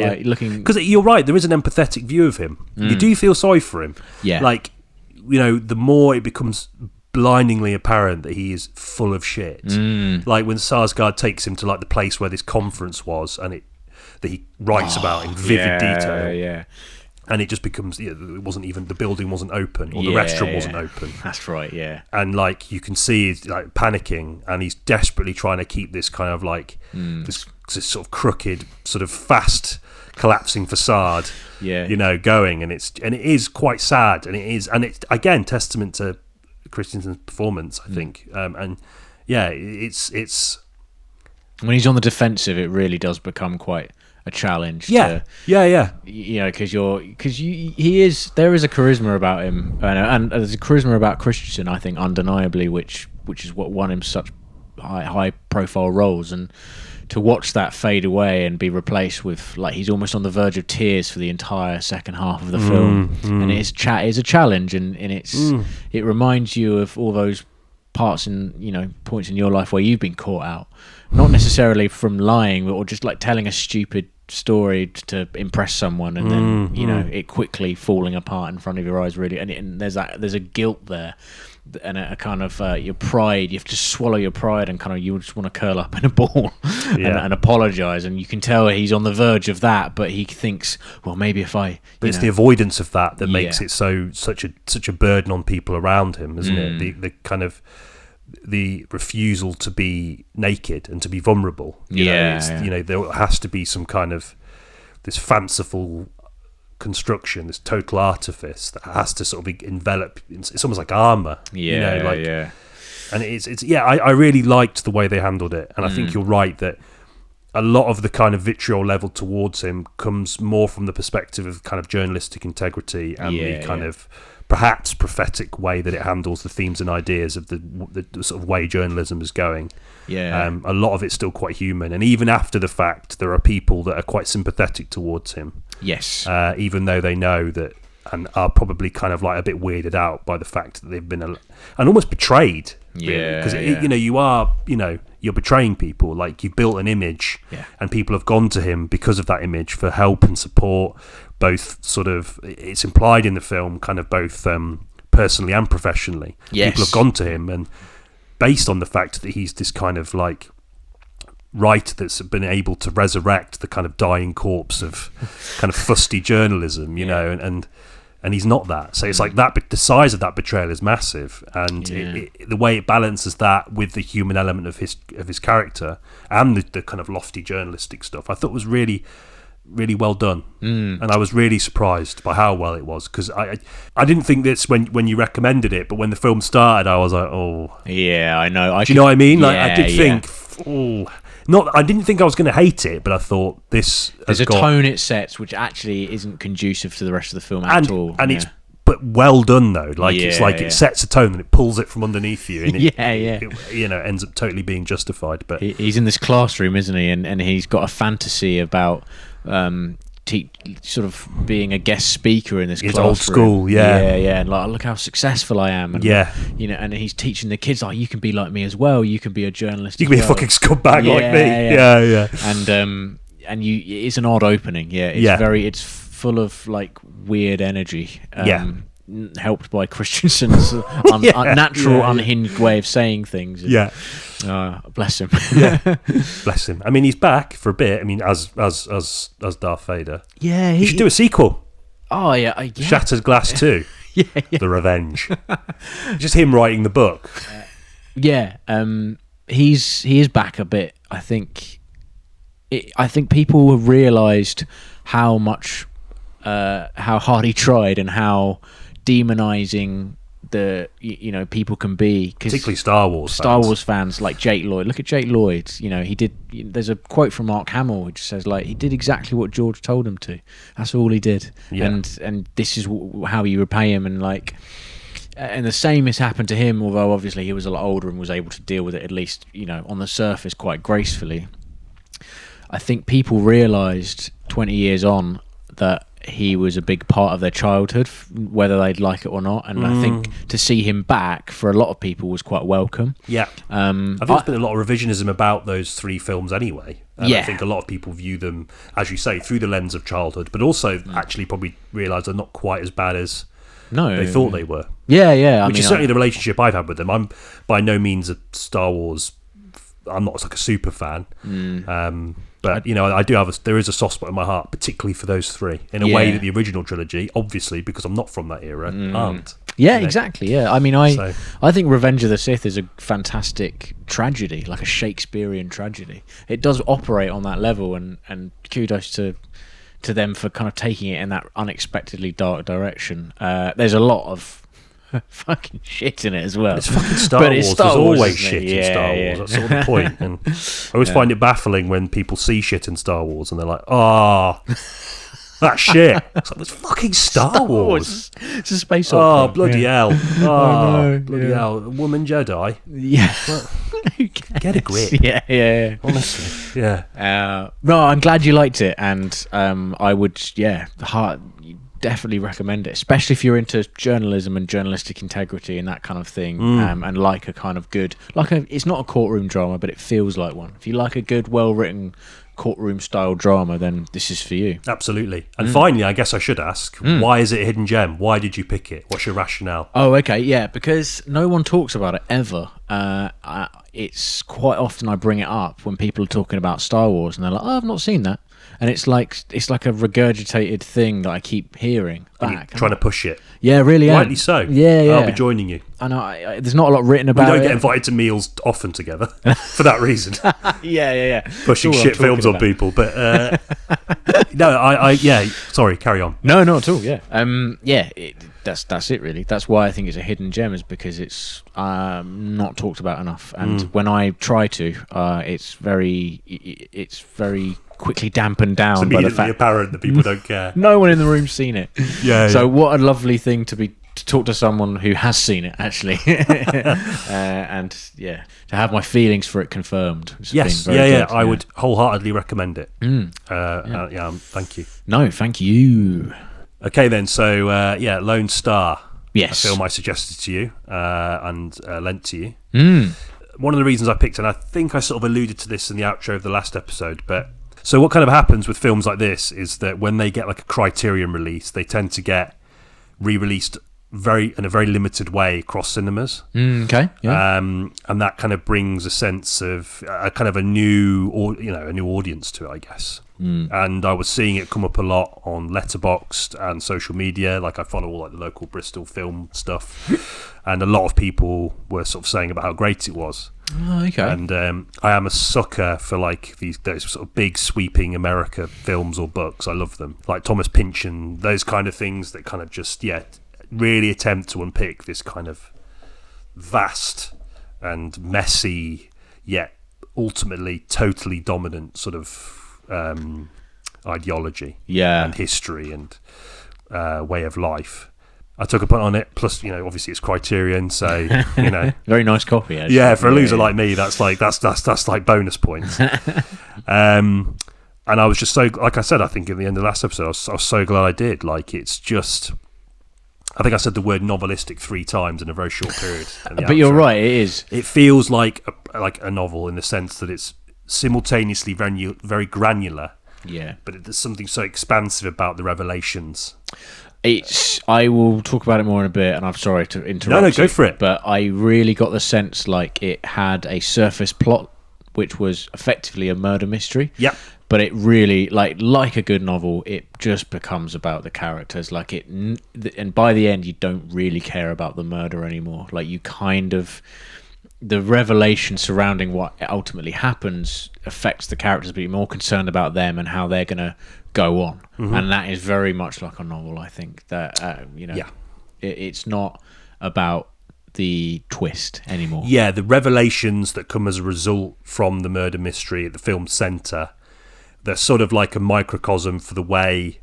Like looking... Because you're right, there is an empathetic view of him. You do feel sorry for him. Yeah. Like, you know, the more it becomes blindingly apparent that he is full of shit. Like when Sarsgaard takes him to like the place where this conference was, and that he writes about in vivid detail. Yeah. And it just becomes, it wasn't even, the building wasn't open, or the restaurant wasn't open. That's right, yeah. And like you can see he's like panicking, and he's desperately trying to keep this kind of like this sort of crooked, sort of fast collapsing facade, you know, going, and it is quite sad, and it's again testament to Christensen's performance, I think, and yeah, it's when he's on the defensive, it really does become quite a challenge. Yeah. You know, because there is a charisma about him, and there's a charisma about Christensen, I think, undeniably, which is what won him such high profile roles, and to watch that fade away and be replaced with, like, he's almost on the verge of tears for the entire second half of the film, and it is a challenge, and it reminds you of all those points in your life where you've been caught out, not necessarily from lying, or just like telling a stupid story to impress someone, and then it quickly falling apart in front of your eyes, really. And there's a guilt there, and a kind of your pride. You have to swallow your pride, and kind of you just want to curl up in a ball and apologize. And you can tell he's on the verge of that, but he thinks, well, maybe if I. But it's the avoidance of that makes it such a burden on people around him, isn't it? The kind of the refusal to be naked and to be vulnerable. There has to be some kind of this fanciful construction, this total artifice that has to sort of envelop. It's almost like armor. And I really liked the way they handled it, and I think you're right that a lot of the kind of vitriol level towards him comes more from the perspective of kind of journalistic integrity and the kind of perhaps prophetic way that it handles the themes and ideas of the sort of way journalism is going. A lot of it's still quite human, and even after the fact, there are people that are quite sympathetic towards him. Even though they know that, and are probably kind of like a bit weirded out by the fact that they've been and almost betrayed. Because you're betraying people. Like, you've built an image, and people have gone to him because of that image for help and support. Both sort of, it's implied in the film, kind of both personally and professionally. People have gone to him, and based on the fact that he's this kind of like writer that's been able to resurrect the kind of dying corpse of kind of fusty journalism, and he's not that. So it's like that. The size of that betrayal is massive, and the way it balances that with the human element of his character and the kind of lofty journalistic stuff, I thought was really, really well done. And I was really surprised by how well it was, because I didn't think this when you recommended it, but when the film started, I was like, oh yeah, I know. Do you know what I mean? Like, I did think, I didn't think I was going to hate it, but I thought there's a tone it sets which actually isn't conducive to the rest of the film at all. And it's but well done though. Like, it's like it sets a tone and it pulls it from underneath you, and it ends up totally being justified. But he's in this classroom, isn't he? And he's got a fantasy about sort of being a guest speaker in this classroom. Old school, and like, look how successful I am, and and he's teaching the kids, like, you can be like me as well, you can be a journalist, you can be a fucking scumbag like me. And it's an odd opening. It's full of like weird energy, helped by Christensen's natural unhinged way of saying things. Bless him. Bless him. I mean, he's back for a bit. I mean, as Darth Vader. He should do a sequel. Shattered Glass 2. The Revenge. Just him writing the book. He is back a bit. I think people have realised how much how hard he tried, and how demonising people can be, particularly Star Wars fans like Jake Lloyd. Look at Jake Lloyd. He did. There's a quote from Mark Hamill which says, like, he did exactly what George told him to. That's all he did. And this is how you repay him. And like, and the same has happened to him, although obviously he was a lot older and was able to deal with it, at least on the surface, quite gracefully. I think people realised 20 years on that he was a big part of their childhood, whether they'd like it or not. And I think to see him back for a lot of people was quite welcome. I think there's been a lot of revisionism about those three films anyway. And I think a lot of people view them, as you say, through the lens of childhood, but also actually probably realise they're not quite as bad as they thought they were. Which is certainly the relationship I've had with them. I'm by no means a Star Wars. I'm not like a super fan. But I do have there is a soft spot in my heart, particularly for those three, in a way that the original trilogy, obviously because I'm not from that era, aren't. Exactly. I mean, I think Revenge of the Sith is a fantastic tragedy, like a Shakespearean tragedy. It does operate on that level, and kudos to them for kind of taking it in that unexpectedly dark direction. There's a lot of fucking shit in it as well. It's fucking Star Wars. There's always shit in Star Wars. That's sort of the point. And I always find it baffling when people see shit in Star Wars and they're like, that shit. It's like, it's fucking Star Wars. It's a space opera. Oh, bloody hell. Oh, bloody hell. A woman Jedi. Get a grip. Honestly. No, I'm glad you liked it, and I would, definitely recommend it, especially if you're into journalism and journalistic integrity and that kind of thing, and like a kind of good, it's not a courtroom drama, but it feels like one. If you like a good, well-written courtroom style drama, then this is for you. Absolutely. And finally, I guess I should ask, why is it a hidden gem? Why did you pick it? What's your rationale? Oh, okay, yeah, because no one talks about it ever. It's quite often I bring it up when people are talking about Star Wars, and they're like, "Oh, I've not seen that," and it's like a regurgitated thing that I keep hearing back. Trying to push it. Yeah, really. Rightly so. Yeah. I'll be joining you. I know. There's not a lot written about it. We don't get invited to meals often together for that reason. Yeah. Pushing shit films on people, but no, yeah. Sorry, carry on. No, not at all. Yeah. That's it really. That's why I think it's a hidden gem, is because it's not talked about enough. And when I try to, it's very quickly dampened down. It's immediately by the fact apparent that people don't care. No one in the room's seen it. Yeah. So what a lovely thing to talk to someone who has seen it actually, and to have my feelings for it confirmed. Yes, good. I would wholeheartedly recommend it. Thank you. No, thank you. Okay then, so Lone Star. Yes. A film I suggested to you and lent to you. One of the reasons I picked, and I think I sort of alluded to this in the outro of the last episode, but so what kind of happens with films like this is that when they get like a Criterion release, they tend to get re-released in a very limited way across cinemas. Okay. Yeah. And that kind of brings a sense of a kind of a new audience to it, I guess. And I was seeing it come up a lot on Letterboxd and social media. Like I follow all like the local Bristol film stuff, and a lot of people were sort of saying about how great it was. Oh, okay. And I am a sucker for like those sort of big sweeping America films or books. I love them, like Thomas Pynchon, those kind of things that kind of just really attempt to unpick this kind of vast and messy yet ultimately totally dominant sort of ideology and history and way of life. I took a punt on it, plus obviously it's Criterion, so very nice copy actually. Yeah, for a loser like me, that's like bonus points. And I was just so, like I said, I think in the end of the last episode, I was so glad I did. Like, it's just, I think I said the word novelistic 3 times in a very short period. But you're right, it is. It feels like a novel in the sense that it's simultaneously very granular. Yeah. But there's something so expansive about the revelations. I will talk about it more in a bit, and I'm sorry to interrupt. No, go for it. But I really got the sense like it had a surface plot, which was effectively a murder mystery. Yeah. But it really, like a good novel, it just becomes about the characters. And by the end, you don't really care about the murder anymore. Like, you kind of, the revelation surrounding what ultimately happens affects the characters, but you're more concerned about them and how they're going to go on. Mm-hmm. And that is very much like a novel, I think. That it's not about the twist anymore. Yeah, the revelations that come as a result from the murder mystery at the film's centre, they're sort of like a microcosm for the way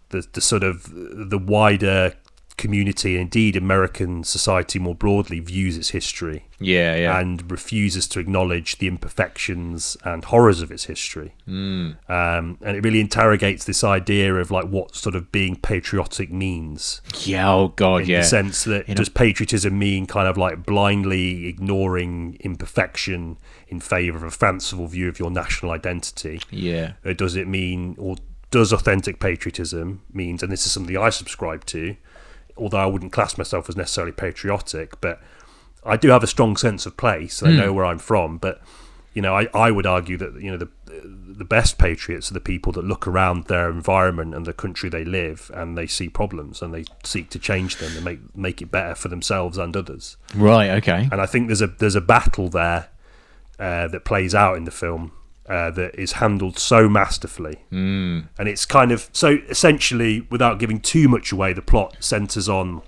the sort of the wider community, and indeed American society more broadly, views its history. Yeah. And refuses to acknowledge the imperfections and horrors of its history. And it really interrogates this idea of like what sort of being patriotic means. Yeah, oh God, in the sense that does patriotism mean kind of like blindly ignoring imperfection in favour of a fanciful view of your national identity? Yeah. Or does it mean, or does authentic patriotism means, and this is something I subscribe to, although I wouldn't class myself as necessarily patriotic, but I do have a strong sense of place. I know where I'm from, but I would argue that the best patriots are the people that look around their environment and the country they live, and they see problems and they seek to change them and make it better for themselves and others. Right. Okay. And I think there's a battle there that plays out in the film. That is handled so masterfully, and it's kind of so essentially, without giving too much away, the plot centers on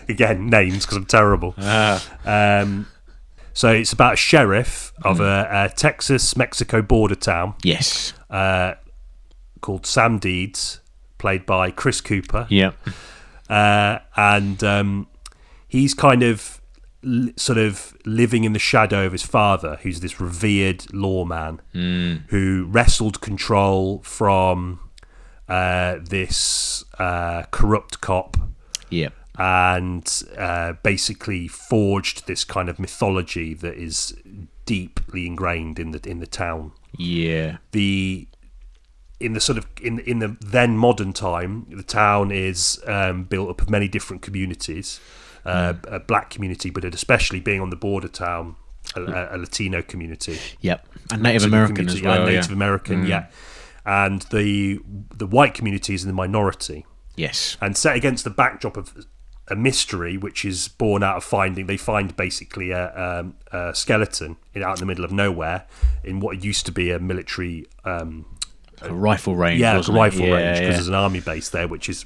again names because I'm terrible. So it's about a sheriff of a Texas-Mexico border town. Yes, called Sam Deeds, played by Chris Cooper. Yeah, and he's kind of sort of living in the shadow of his father, who's this revered lawman who wrestled control from this corrupt cop. Yep. And basically forged this kind of mythology that is deeply ingrained in the town. Yeah. In the then modern time, the town is built up of many different communities, a black community, but it especially being on the border town, a Latino community. Yep, and Native American as well. And Native American, yeah. And the white community is in the minority. Yes. And set against the backdrop of a mystery, which is born out of they find basically a skeleton out in the middle of nowhere in what used to be a military a rifle range. Yeah, wasn't a rifle it? range, because there's an army base there, which is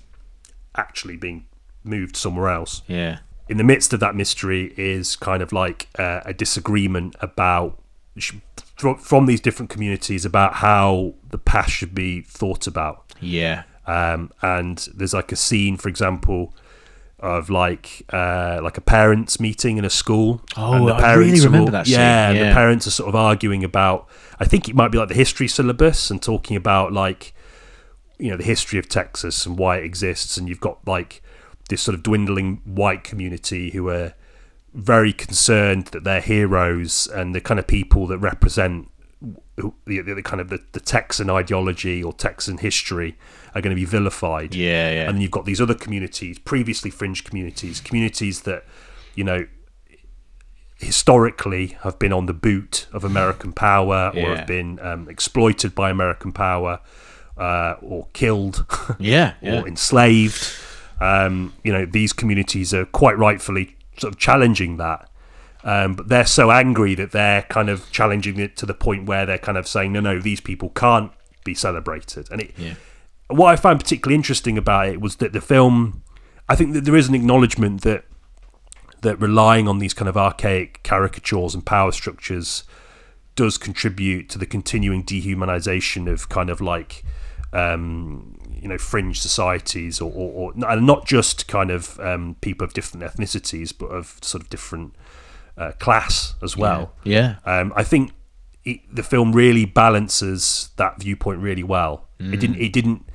actually being moved somewhere else. Yeah. In the midst of that mystery is kind of like a disagreement about from these different communities about how the past should be thought about. Yeah. And there's like a scene, for example, of like a parents' meeting in a school. Oh, and the I really remember that scene. Yeah, and the parents are sort of arguing about, I think it might be like the history syllabus, and talking about like, you know, the history of Texas and why it exists. And you've got like this sort of dwindling white community who are very concerned that they're heroes and the kind of people that represent the kind of the Texan ideology or Texan history are going to be vilified. Yeah. And then you've got these other communities, previously fringe communities that, you know, historically have been on the boot of American power or have been exploited by American power, or killed, or enslaved. You know, these communities are quite rightfully sort of challenging that. But they're so angry that they're kind of challenging it to the point where they're kind of saying, no, these people can't be celebrated. And what I found particularly interesting about it was that the film, I think that there is an acknowledgement that relying on these kind of archaic caricatures and power structures does contribute to the continuing dehumanization of kind of like, you know, fringe societies or not just kind of people of different ethnicities, but of sort of different class as well. Yeah. I think the film really balances that viewpoint really well. It didn't.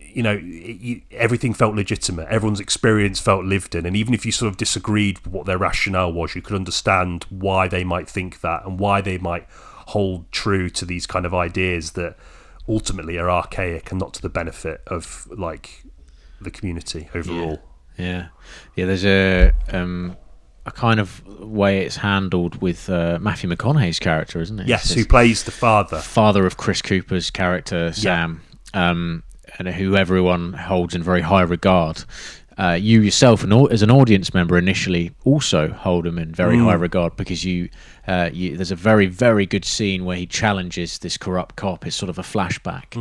You know, everything felt legitimate. Everyone's experience felt lived in, and even if you sort of disagreed with what their rationale was, you could understand why they might think that and why they might hold true to these kind of ideas that ultimately are archaic and not to the benefit of like the community overall. Yeah. There's a kind of way it's handled with Matthew McConaughey's character, isn't it? Yes, who plays the father of Chris Cooper's character, Sam, and who everyone holds in very high regard. You yourself, as an audience member, initially also hold him in very high regard because you there's a very, very good scene where he challenges this corrupt cop. It's sort of a flashback.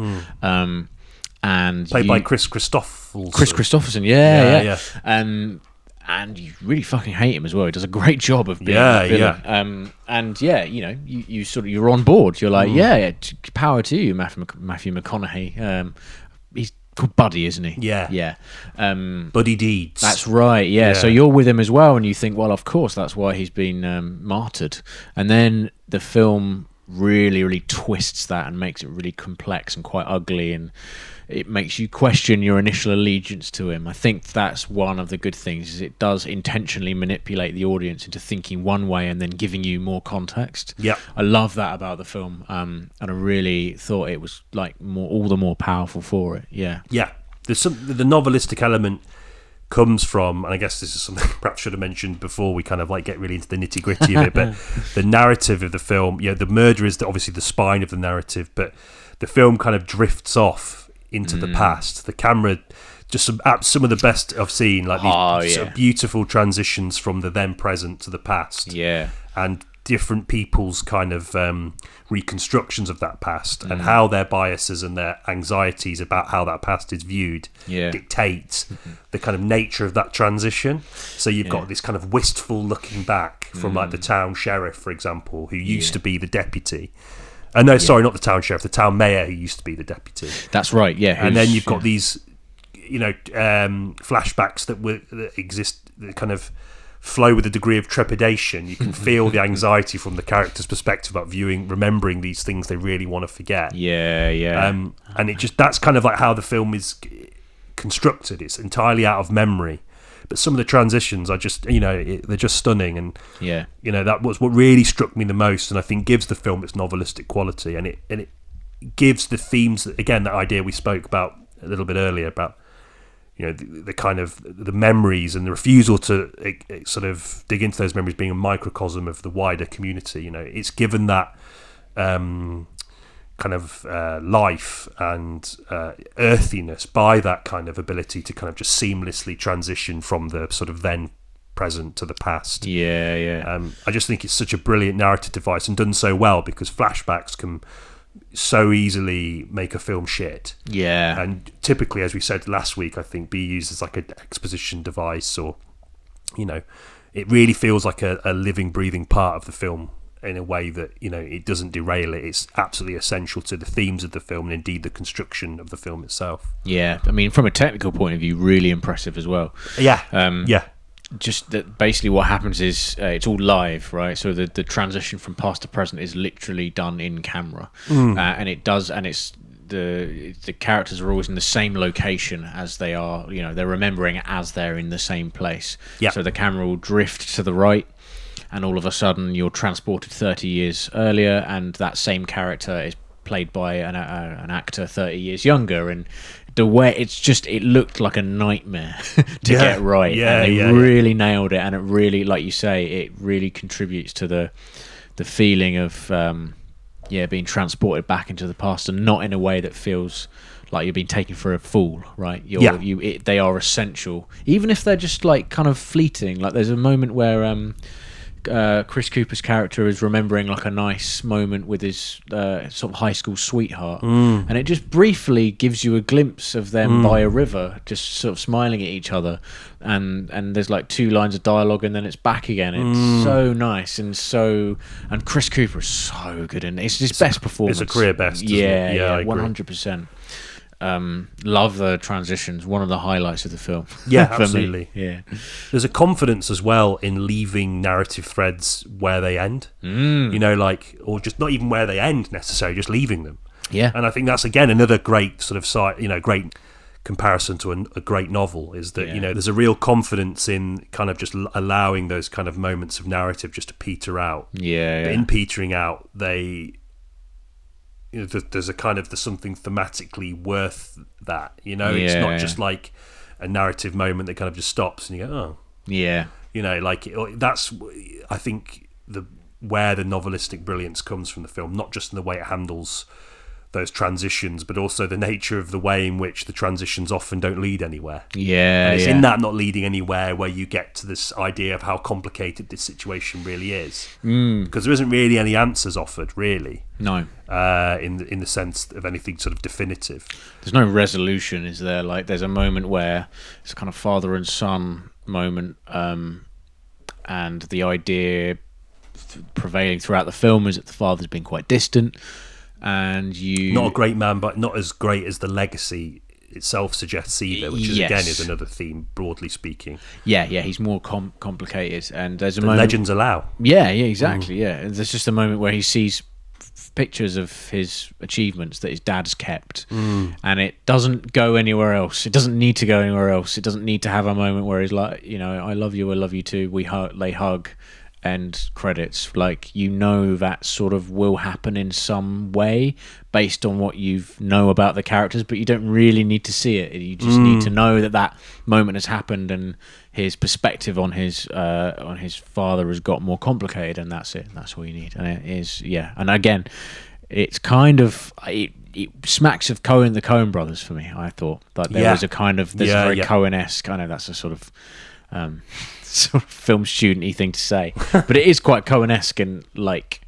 And played by Chris Christopherson. Chris Christopherson, yeah. And you really fucking hate him as well. He does a great job of being a villain. And you know, you sort of, you're on board. You're like, power to you, Matthew McConaughey. He's called Buddy, isn't he? Yeah. Buddy Deeds. That's right. Yeah. So you're with him as well, and you think, well, of course, that's why he's been martyred. And then the film really, really twists that and makes it really complex and quite ugly, and it makes you question your initial allegiance to him. I think that's one of the good things, is it does intentionally manipulate the audience into thinking one way and then giving you more context. Yeah, I love that about the film, and I really thought it was like all the more powerful for it. Yeah. There's the novelistic element comes from, and I guess this is something perhaps should have mentioned before we kind of like get really into the nitty gritty of it, but the narrative of the film, the murder is obviously the spine of the narrative, but the film kind of drifts off into the past. The camera, just some of the best I've seen, like these sort of beautiful transitions from the then present to the past, and different people's kind of reconstructions of that past, and how their biases and their anxieties about how that past is viewed dictate the kind of nature of that transition. So you've got this kind of wistful looking back from like the town sheriff, for example, who used to be the deputy. Sorry, not the town sheriff, the town mayor who used to be the deputy. That's right, and then you've got these, flashbacks that exist, that kind of flow with a degree of trepidation. You can feel the anxiety from the character's perspective about remembering these things they really want to forget. Yeah. And that's kind of like how the film is constructed. It's entirely out of memory, but some of the transitions are just, they're just stunning. And that was what really struck me the most, and I think gives the film its novelistic quality, and it gives the themes that, again, that idea we spoke about a little bit earlier about, the kind of the memories and the refusal to sort of dig into those memories being a microcosm of the wider community. It's given that kind of life and earthiness by that kind of ability to kind of just seamlessly transition from the sort of then present to the past. I just think it's such a brilliant narrative device, and done so well, because flashbacks can so easily make a film shit. And typically, as we said last week, I think be used as like an exposition device, or it really feels like a living, breathing part of the film in a way that it doesn't derail it. It's absolutely essential to the themes of the film, and indeed the construction of the film itself. I mean, from a technical point of view, really impressive as well. Just that basically what happens is it's all live, right? So the transition from past to present is literally done in camera, and it's the characters are always in the same location as they are. They're remembering as they're in the same place. So the camera will drift to the right, and all of a sudden you're transported 30 years earlier, and that same character is played by an actor 30 years younger, and the way it looked like a nightmare to get right. And they really nailed it, and it really, like you say, it really contributes to the feeling of being transported back into the past, and not in a way that feels like you're being taken for a fool, right? They are essential, even if they're just like kind of fleeting. Like there's a moment where Chris Cooper's character is remembering like a nice moment with his sort of high school sweetheart, and it just briefly gives you a glimpse of them by a river, just sort of smiling at each other, and there's like 2 lines of dialogue, and then it's back again. It's so nice, and Chris Cooper is so good, and it's his best performance. It's a career best. Yeah, 100%. Love the transitions. One of the highlights of the film. Absolutely. Me. There's a confidence as well in leaving narrative threads where they end. Or just not even where they end necessarily, just leaving them. And I think that's again another great sort of great comparison to a great novel, is that there's a real confidence in kind of just allowing those kind of moments of narrative just to peter out. But in petering out, there's something thematically worth that. It's not just like a narrative moment that kind of just stops and you go, that's, I think, where the novelistic brilliance comes from the film, not just in the way it handles those transitions, but also the nature of the way in which the transitions often don't lead anywhere. And it's in that not leading anywhere where you get to this idea of how complicated this situation really is, because there isn't really any answers offered, really. No. In the sense of anything sort of definitive. There's no resolution, is there? Like there's a moment where it's kind of father and son moment, and the idea prevailing throughout the film is that the father's been quite distant, and not a great man, but not as great as the legacy itself suggests either, which is again is another theme, broadly speaking. He's more complicated, and there's a the moment, legends allow. Exactly. There's just a moment where he sees pictures of his achievements that his dad's kept, and it doesn't go anywhere else. It doesn't need to go anywhere else. It doesn't need to have a moment where he's like, I love you too, they hug, end credits. Like, that sort of will happen in some way based on what you know about the characters, but you don't really need to see it. You just need to know that moment has happened, and his perspective on his father has got more complicated, and that's it. That's all you need. And it is, and again, it's kind of it smacks of the Coen brothers for me. I thought that there was a kind of, there's a very Coen-esque, I know that's a sort of film student-y thing to say, but it is quite Coen-esque, and like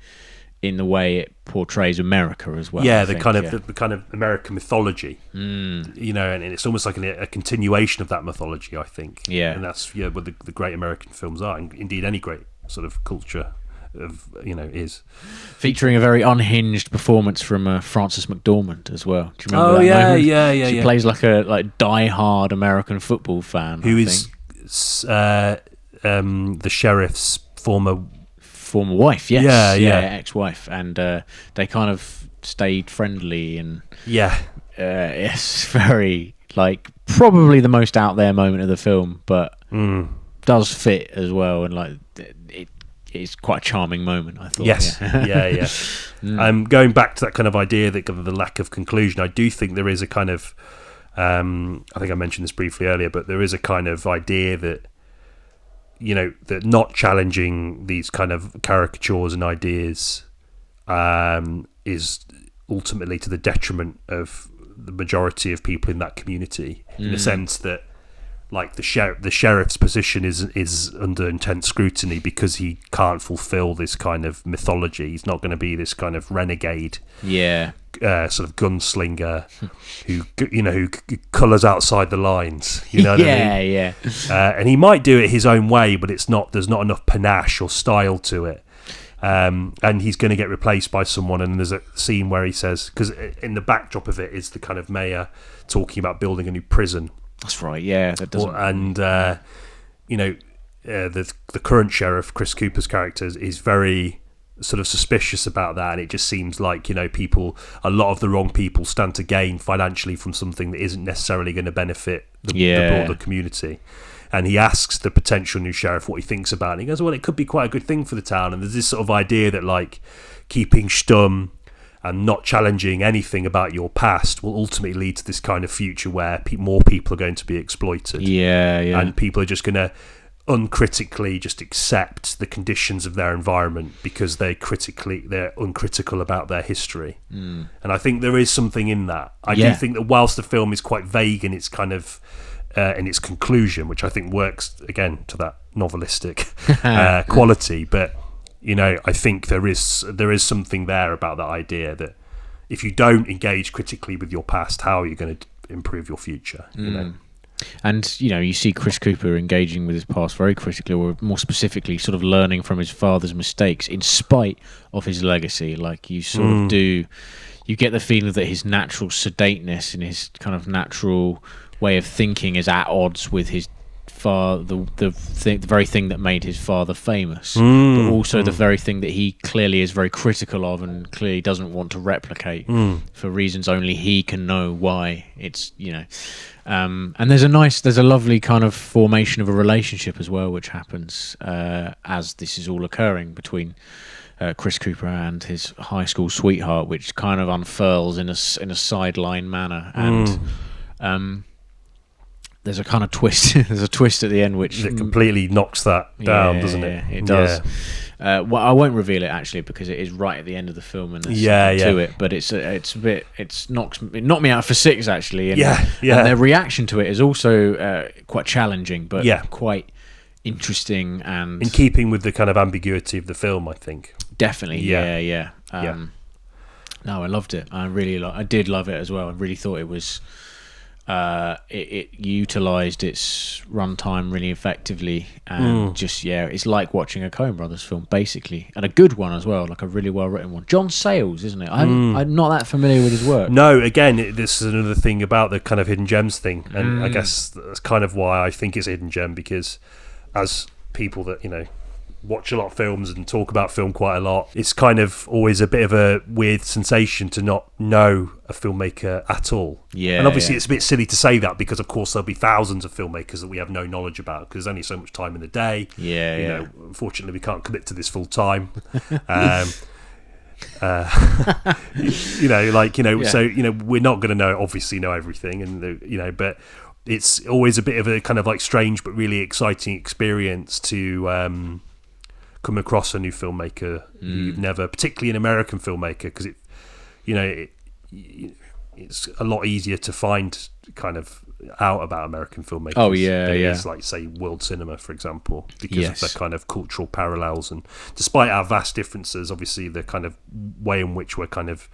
in the way it portrays America as well. The kind of American mythology, and it's almost like a continuation of that mythology, I think. And that's what the great American films are, and indeed any great sort of culture of is. Featuring a very unhinged performance from Frances McDormand as well. Do you remember that moment? She plays like a die-hard American football fan, who is the sheriff's former wife, yes, yeah, ex-wife, and they kind of stayed friendly, and it's very like probably the most out there moment of the film, but does fit as well, and like it's quite a charming moment, I thought. Yes, yeah. Going back to that kind of idea that the lack of conclusion, I do think there is a kind of I think I mentioned this briefly earlier, but there is a kind of idea that, you know, that not challenging these kind of caricatures and ideas is ultimately to the detriment of the majority of people in that community, in the sense that, like, the sheriff's position is under intense scrutiny because he can't fulfill this kind of mythology. He's not going to be this kind of renegade, sort of gunslinger who colours outside the lines. You know what I mean? And he might do it his own way, but there's not enough panache or style to it. And he's going to get replaced by someone. And there's a scene where he says, because in the backdrop of it is the kind of mayor talking about building a new prison. That's right, yeah. That doesn't. The current sheriff, Chris Cooper's character, is very sort of suspicious about that, and it just seems like, you know, a lot of the wrong people stand to gain financially from something that isn't necessarily going to benefit the broader community. And he asks the potential new sheriff what he thinks about it. And he goes, well, it could be quite a good thing for the town. And there's this sort of idea that, like, keeping stum and not challenging anything about your past will ultimately lead to this kind of future where more people are going to be exploited. And people are just going to uncritically just accept the conditions of their environment because they're uncritical about their history. And I think there is something in that. I do think that whilst the film is quite vague in its kind of in its conclusion, which I think works again to that novelistic quality, but, you know, I think there is something there about that idea that if you don't engage critically with your past, how are you going to improve your future? You know? And, you know, you see Chris Cooper engaging with his past very critically, or more specifically sort of learning from his father's mistakes in spite of his legacy. Like, you sort of you get the feeling that his natural sedateness and his kind of natural way of thinking is at odds with his the very thing that made his father famous, but also the very thing that he clearly is very critical of and clearly doesn't want to replicate for reasons only he can know why. It's, you know, and there's a lovely kind of formation of a relationship as well, which happens as this is all occurring between Chris Cooper and his high school sweetheart, which kind of unfurls in a sideline manner, and there's a kind of twist. There's a twist at the end which it completely knocks that down, doesn't it? It does. Well, I won't reveal it actually because it is right at the end of the film and there's to it. But it knocked me out for 6 actually. And, and their reaction to it is also quite challenging, but quite interesting and in keeping with the kind of ambiguity of the film, I think. Definitely, No, I loved it. I did love it as well. I really thought it was. It utilised its runtime really effectively, and it's like watching a Coen Brothers film basically, and a good one as well, like a really well written one. John Sayles, isn't it? I'm not that familiar with his work. No, again, this is another thing about the kind of hidden gems thing, and I guess that's kind of why I think it's a hidden gem, because as people that, you know, watch a lot of films and talk about film quite a lot, it's kind of always a bit of a weird sensation to not know a filmmaker at all. And obviously it's a bit silly to say that, because of course there'll be thousands of filmmakers that we have no knowledge about, because there's only so much time in the day. You know, unfortunately we can't commit to this full time. So, you know, we're not going to obviously know everything, and you know, but it's always a bit of a kind of like strange but really exciting experience to come across a new filmmaker you've never, particularly an American filmmaker, because it's a lot easier to find kind of out about American filmmakers. It's like, say, world cinema, for example, because of the kind of cultural parallels, and despite our vast differences, obviously the kind of way in which we're kind of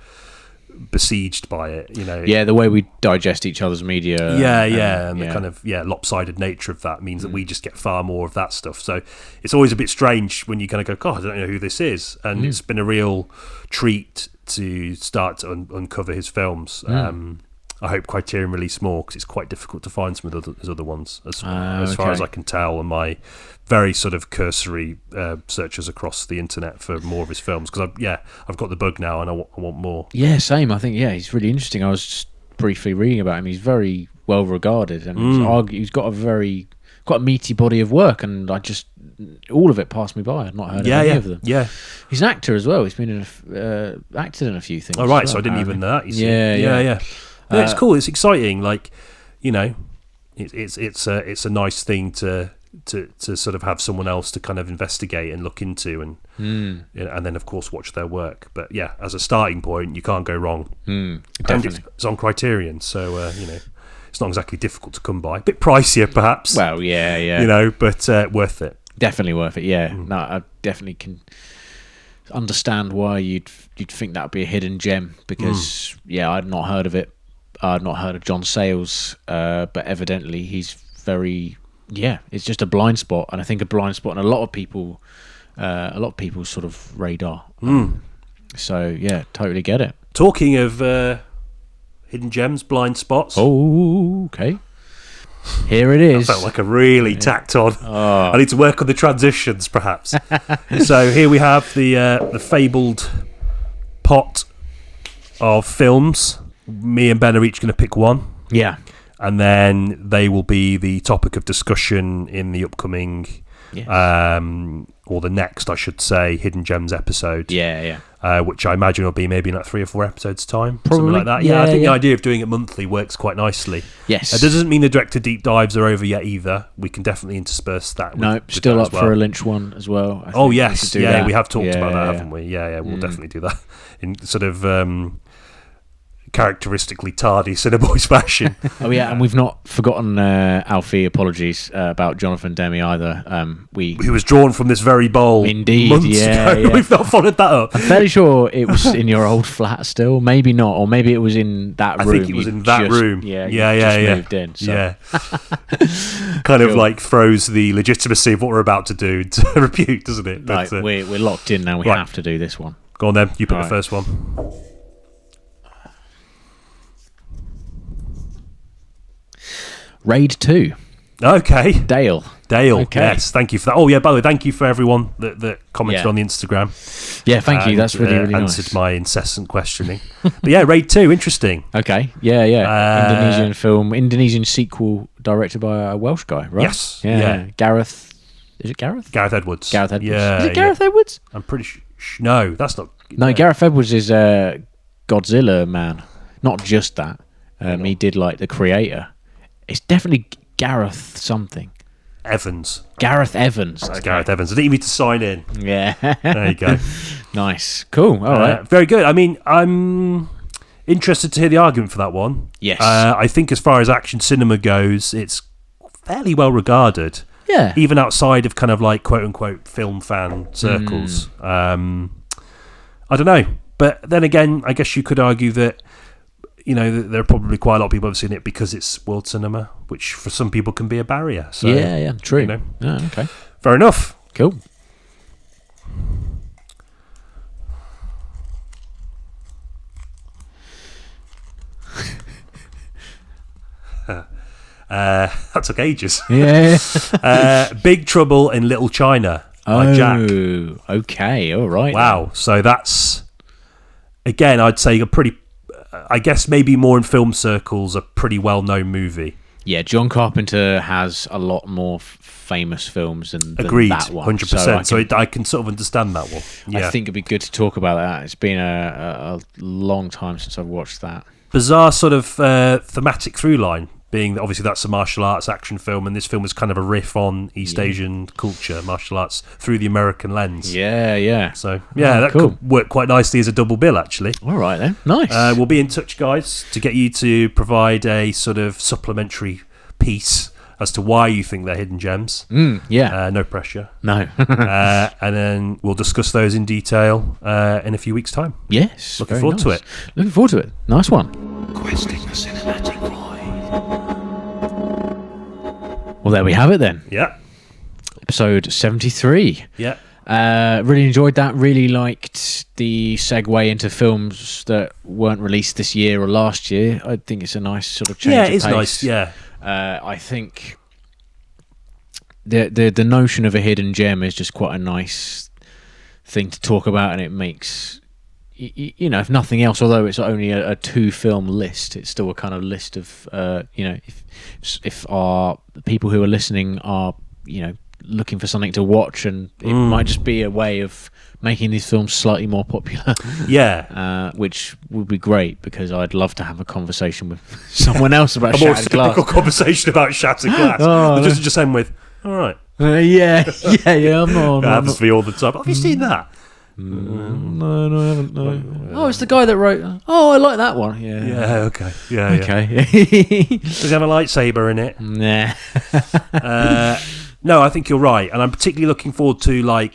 besieged by it, you know. The way we digest each other's media. And the kind of lopsided nature of that means that we just get far more of that stuff. So it's always a bit strange when you kind of go, God, I don't know who this is, and it's been a real treat to start to uncover his films. I hope Criterion release more, because it's quite difficult to find some of his other ones, as far as I can tell, on my very sort of cursory searches across the internet for more of his films. Because I've got the bug now, and I want more. Yeah, same. I think he's really interesting. I was just briefly reading about him. He's very well regarded, and he's got quite a meaty body of work, and all of it passed me by. I'd not heard of any of them. Yeah, he's an actor as well. He's been acted in a few things. Oh right, so I didn't even know that. You see. Yeah. No, it's cool. It's exciting. Like, it's a nice thing to sort of have someone else to kind of investigate and look into, and then of course watch their work. But yeah, as a starting point, you can't go wrong. Definitely. And it's on Criterion, so it's not exactly difficult to come by. A bit pricier, perhaps. Well, yeah. But worth it. Definitely worth it. Yeah. No, I definitely can understand why you'd think that would be a hidden gem, because I'd not heard of it. I'd not heard of John Sayles, but evidently he's very it's just a blind spot, and I think a blind spot in a lot of people's sort of radar. So yeah, totally get it. Talking of hidden gems, blind spots. Oh, okay. Here it is. I felt like a really tacked on. I need to work on the transitions, perhaps. So here we have the fabled pot of films. Me and Ben are each going to pick one. Yeah. And then they will be the topic of discussion in the upcoming, or the next, I should say, Hidden Gems episode. Yeah. Which I imagine will be maybe in like 3 or 4 episodes' time. Probably. Something like that. Yeah, I think the idea of doing it monthly works quite nicely. Yes. That doesn't mean the director deep dives are over yet either. We can definitely intersperse that. Nope, still up for a Lynch one as well. Oh, yes. We have talked about that, haven't we? Yeah, we'll definitely do that in sort of characteristically tardy Cinebois fashion. Oh yeah, and we've not forgotten Alfie apologies about Jonathan Demme either. He was drawn from this very bowl indeed months ago. We've not followed that up. I'm fairly sure it was in your old flat still, maybe not, or maybe it was in that room. I think it was in that room. Yeah. Moved in, so. Yeah. Kind of like throws the legitimacy of what we're about to do to repute, doesn't it? Right, but, we're locked in now. We have to do this one. Go on then. You pick the first one. Raid 2. Okay. Dale. Okay. Yes, thank you for that. Oh yeah, by the way, thank you for everyone that commented on the Instagram. Yeah, thank you. That's really nice. Answered my incessant questioning. But yeah, Raid 2, interesting. Okay. Yeah. Indonesian film, Indonesian sequel directed by a Welsh guy, right? Yes. Yeah. Gareth. Is it Gareth? Gareth Edwards. Gareth Edwards. Yeah. Is it Gareth Edwards? I'm pretty sure. No, that's not. No, Gareth Edwards is Godzilla man. Not just that. He did like The Creator. It's definitely Gareth something. Evans. Gareth Evans. That's Gareth Evans. I didn't even need to sign in. Yeah. There you go. Nice. Cool. All right. Very good. I mean, I'm interested to hear the argument for that one. Yes. I think as far as action cinema goes, it's fairly well regarded. Yeah. Even outside of kind of like quote-unquote film fan circles. I don't know. But then again, I guess you could argue that there are probably quite a lot of people who've seen it because it's world cinema, which for some people can be a barrier. So, yeah, true. Okay. Fair enough. Cool. That took ages. Yeah. Big Trouble in Little China by Jack. Oh, okay. All right. Wow. So that's, again, I'd say I guess maybe more in film circles, a pretty well-known movie. Yeah, John Carpenter has a lot more famous films than Agreed, that one. 100%. So I can sort of understand that one. Yeah. I think it'd be good to talk about that. It's been a long time since I've watched that. Bizarre sort of thematic through line, being that obviously that's a martial arts action film, and this film is kind of a riff on East Asian culture, martial arts through the American lens. Yeah. So that could work quite nicely as a double bill, actually. All right then, nice. We'll be in touch, guys, to get you to provide a sort of supplementary piece as to why you think they're hidden gems. No pressure. No. And then we'll discuss those in detail in a few weeks' time. Yes. Looking forward to it. Looking forward to it. Nice one. Questing the cinematic void. Well, there we have it then. Yeah. Episode 73. Yeah. Really enjoyed that. Really liked the segue into films that weren't released this year or last year. I think it's a nice sort of change of pace. Yeah, it is nice, yeah. I think the notion of a hidden gem is just quite a nice thing to talk about, and it makes, you know, if nothing else, although it's only a 2-film list, it's still a kind of list of, you know, if our people who are listening are, you know, looking for something to watch, and it might just be a way of making these films slightly more popular. Yeah. Which would be great, because I'd love to have a conversation with someone else about a more Shattered Glass. typical conversation about Shattered Glass. Just end with, all right. Yeah. I'm not. That happens to me all the time. Have you seen that? No, I haven't. No. Oh, it's the guy that wrote. Oh, I like that one. Yeah. Yeah. Okay. Yeah. Okay. Yeah. Does he have a lightsaber in it? Nah. No, I think you're right, and I'm particularly looking forward to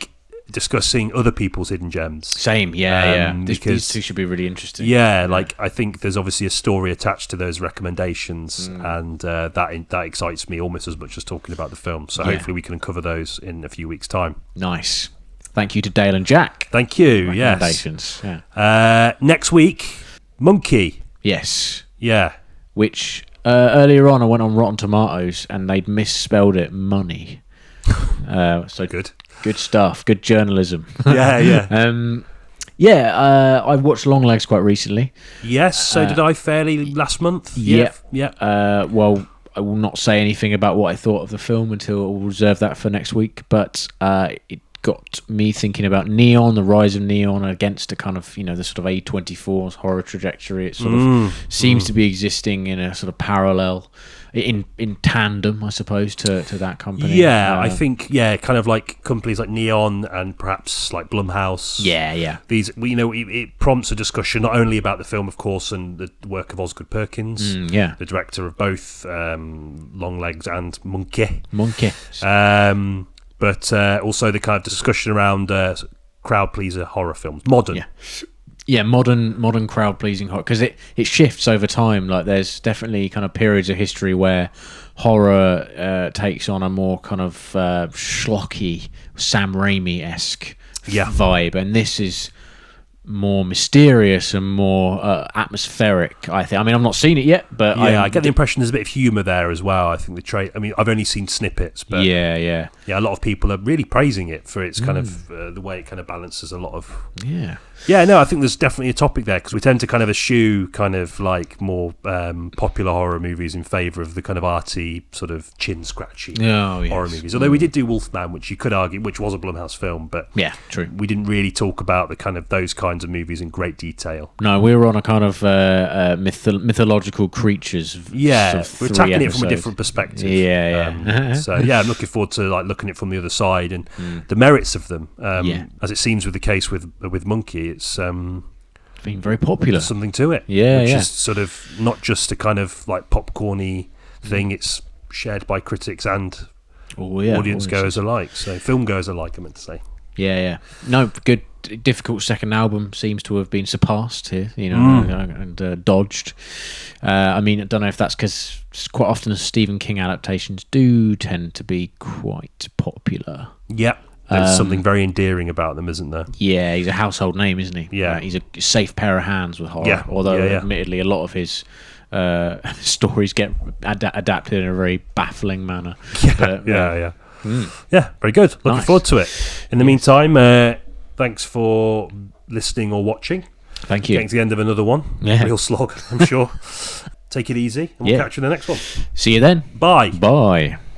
discussing other people's hidden gems. Same. Yeah. These Because two should be really interesting. Yeah, I think there's obviously a story attached to those recommendations, and that excites me almost as much as talking about the film. So hopefully we can uncover those in a few weeks' time. Nice. Thank you to Dale and Jack. Thank you. Recommendations. Yes. Yeah. Next week, Monkey. Yes. Yeah. Which earlier on I went on Rotten Tomatoes and they'd misspelled it money. So Good stuff. Good journalism. Yeah. I watched Longlegs quite recently. Yes. So did I fairly last month. Yeah. Well, I will not say anything about what I thought of the film until we'll reserve that for next week. But it got me thinking about Neon, the rise of Neon against a kind of, you know, the sort of A24's horror trajectory. It sort of seems to be existing in a sort of parallel, in tandem, I suppose, to that company. Yeah, I think, kind of like companies like Neon and perhaps like Blumhouse. Yeah. These, you know, it prompts a discussion not only about the film, of course, and the work of Osgood Perkins, the director of both Longlegs and Monkey. But also the kind of discussion around crowd pleaser horror films, modern. Yeah, modern crowd pleasing horror, because it shifts over time. Like there's definitely kind of periods of history where horror takes on a more kind of schlocky, Sam Raimi-esque vibe, and this is more mysterious and more atmospheric, I think. I mean, I've not seen it yet, but I get the impression there's a bit of humour there as well. I think I mean, I've only seen snippets, but a lot of people are really praising it for its kind of the way it kind of balances a lot of I think there's definitely a topic there, because we tend to kind of eschew kind of like more popular horror movies in favour of the kind of arty sort of chin scratchy horror movies. Although we did do Wolfman, which you could argue which was a Blumhouse film, but true, we didn't really talk about the kind of those kinds of movies in great detail. No, we were on a kind of mythological creatures. We're attacking it from a different perspective. So I'm looking forward to like looking at it from the other side and the merits of them. As it seems with the case with Monkey, it's been very popular. There's something to it, which is sort of not just a kind of like popcorny thing. It's shared by critics and audience goers alike. So film goers alike, I meant to say. No, good. Difficult second album seems to have been surpassed here, you know, and dodged. I mean, I don't know if that's because quite often Stephen King adaptations do tend to be quite popular. There's something very endearing about them, isn't there? Yeah, he's a household name, isn't he? He's a safe pair of hands with horror. Although, admittedly, a lot of his stories get adapted in a very baffling manner. Very good. Looking forward to it. In the meantime, thanks for listening or watching. Thank you. Getting to the end of another one. Real slog, I'm sure. Take it easy, and we'll catch you in the next one. See you then. Bye. Bye.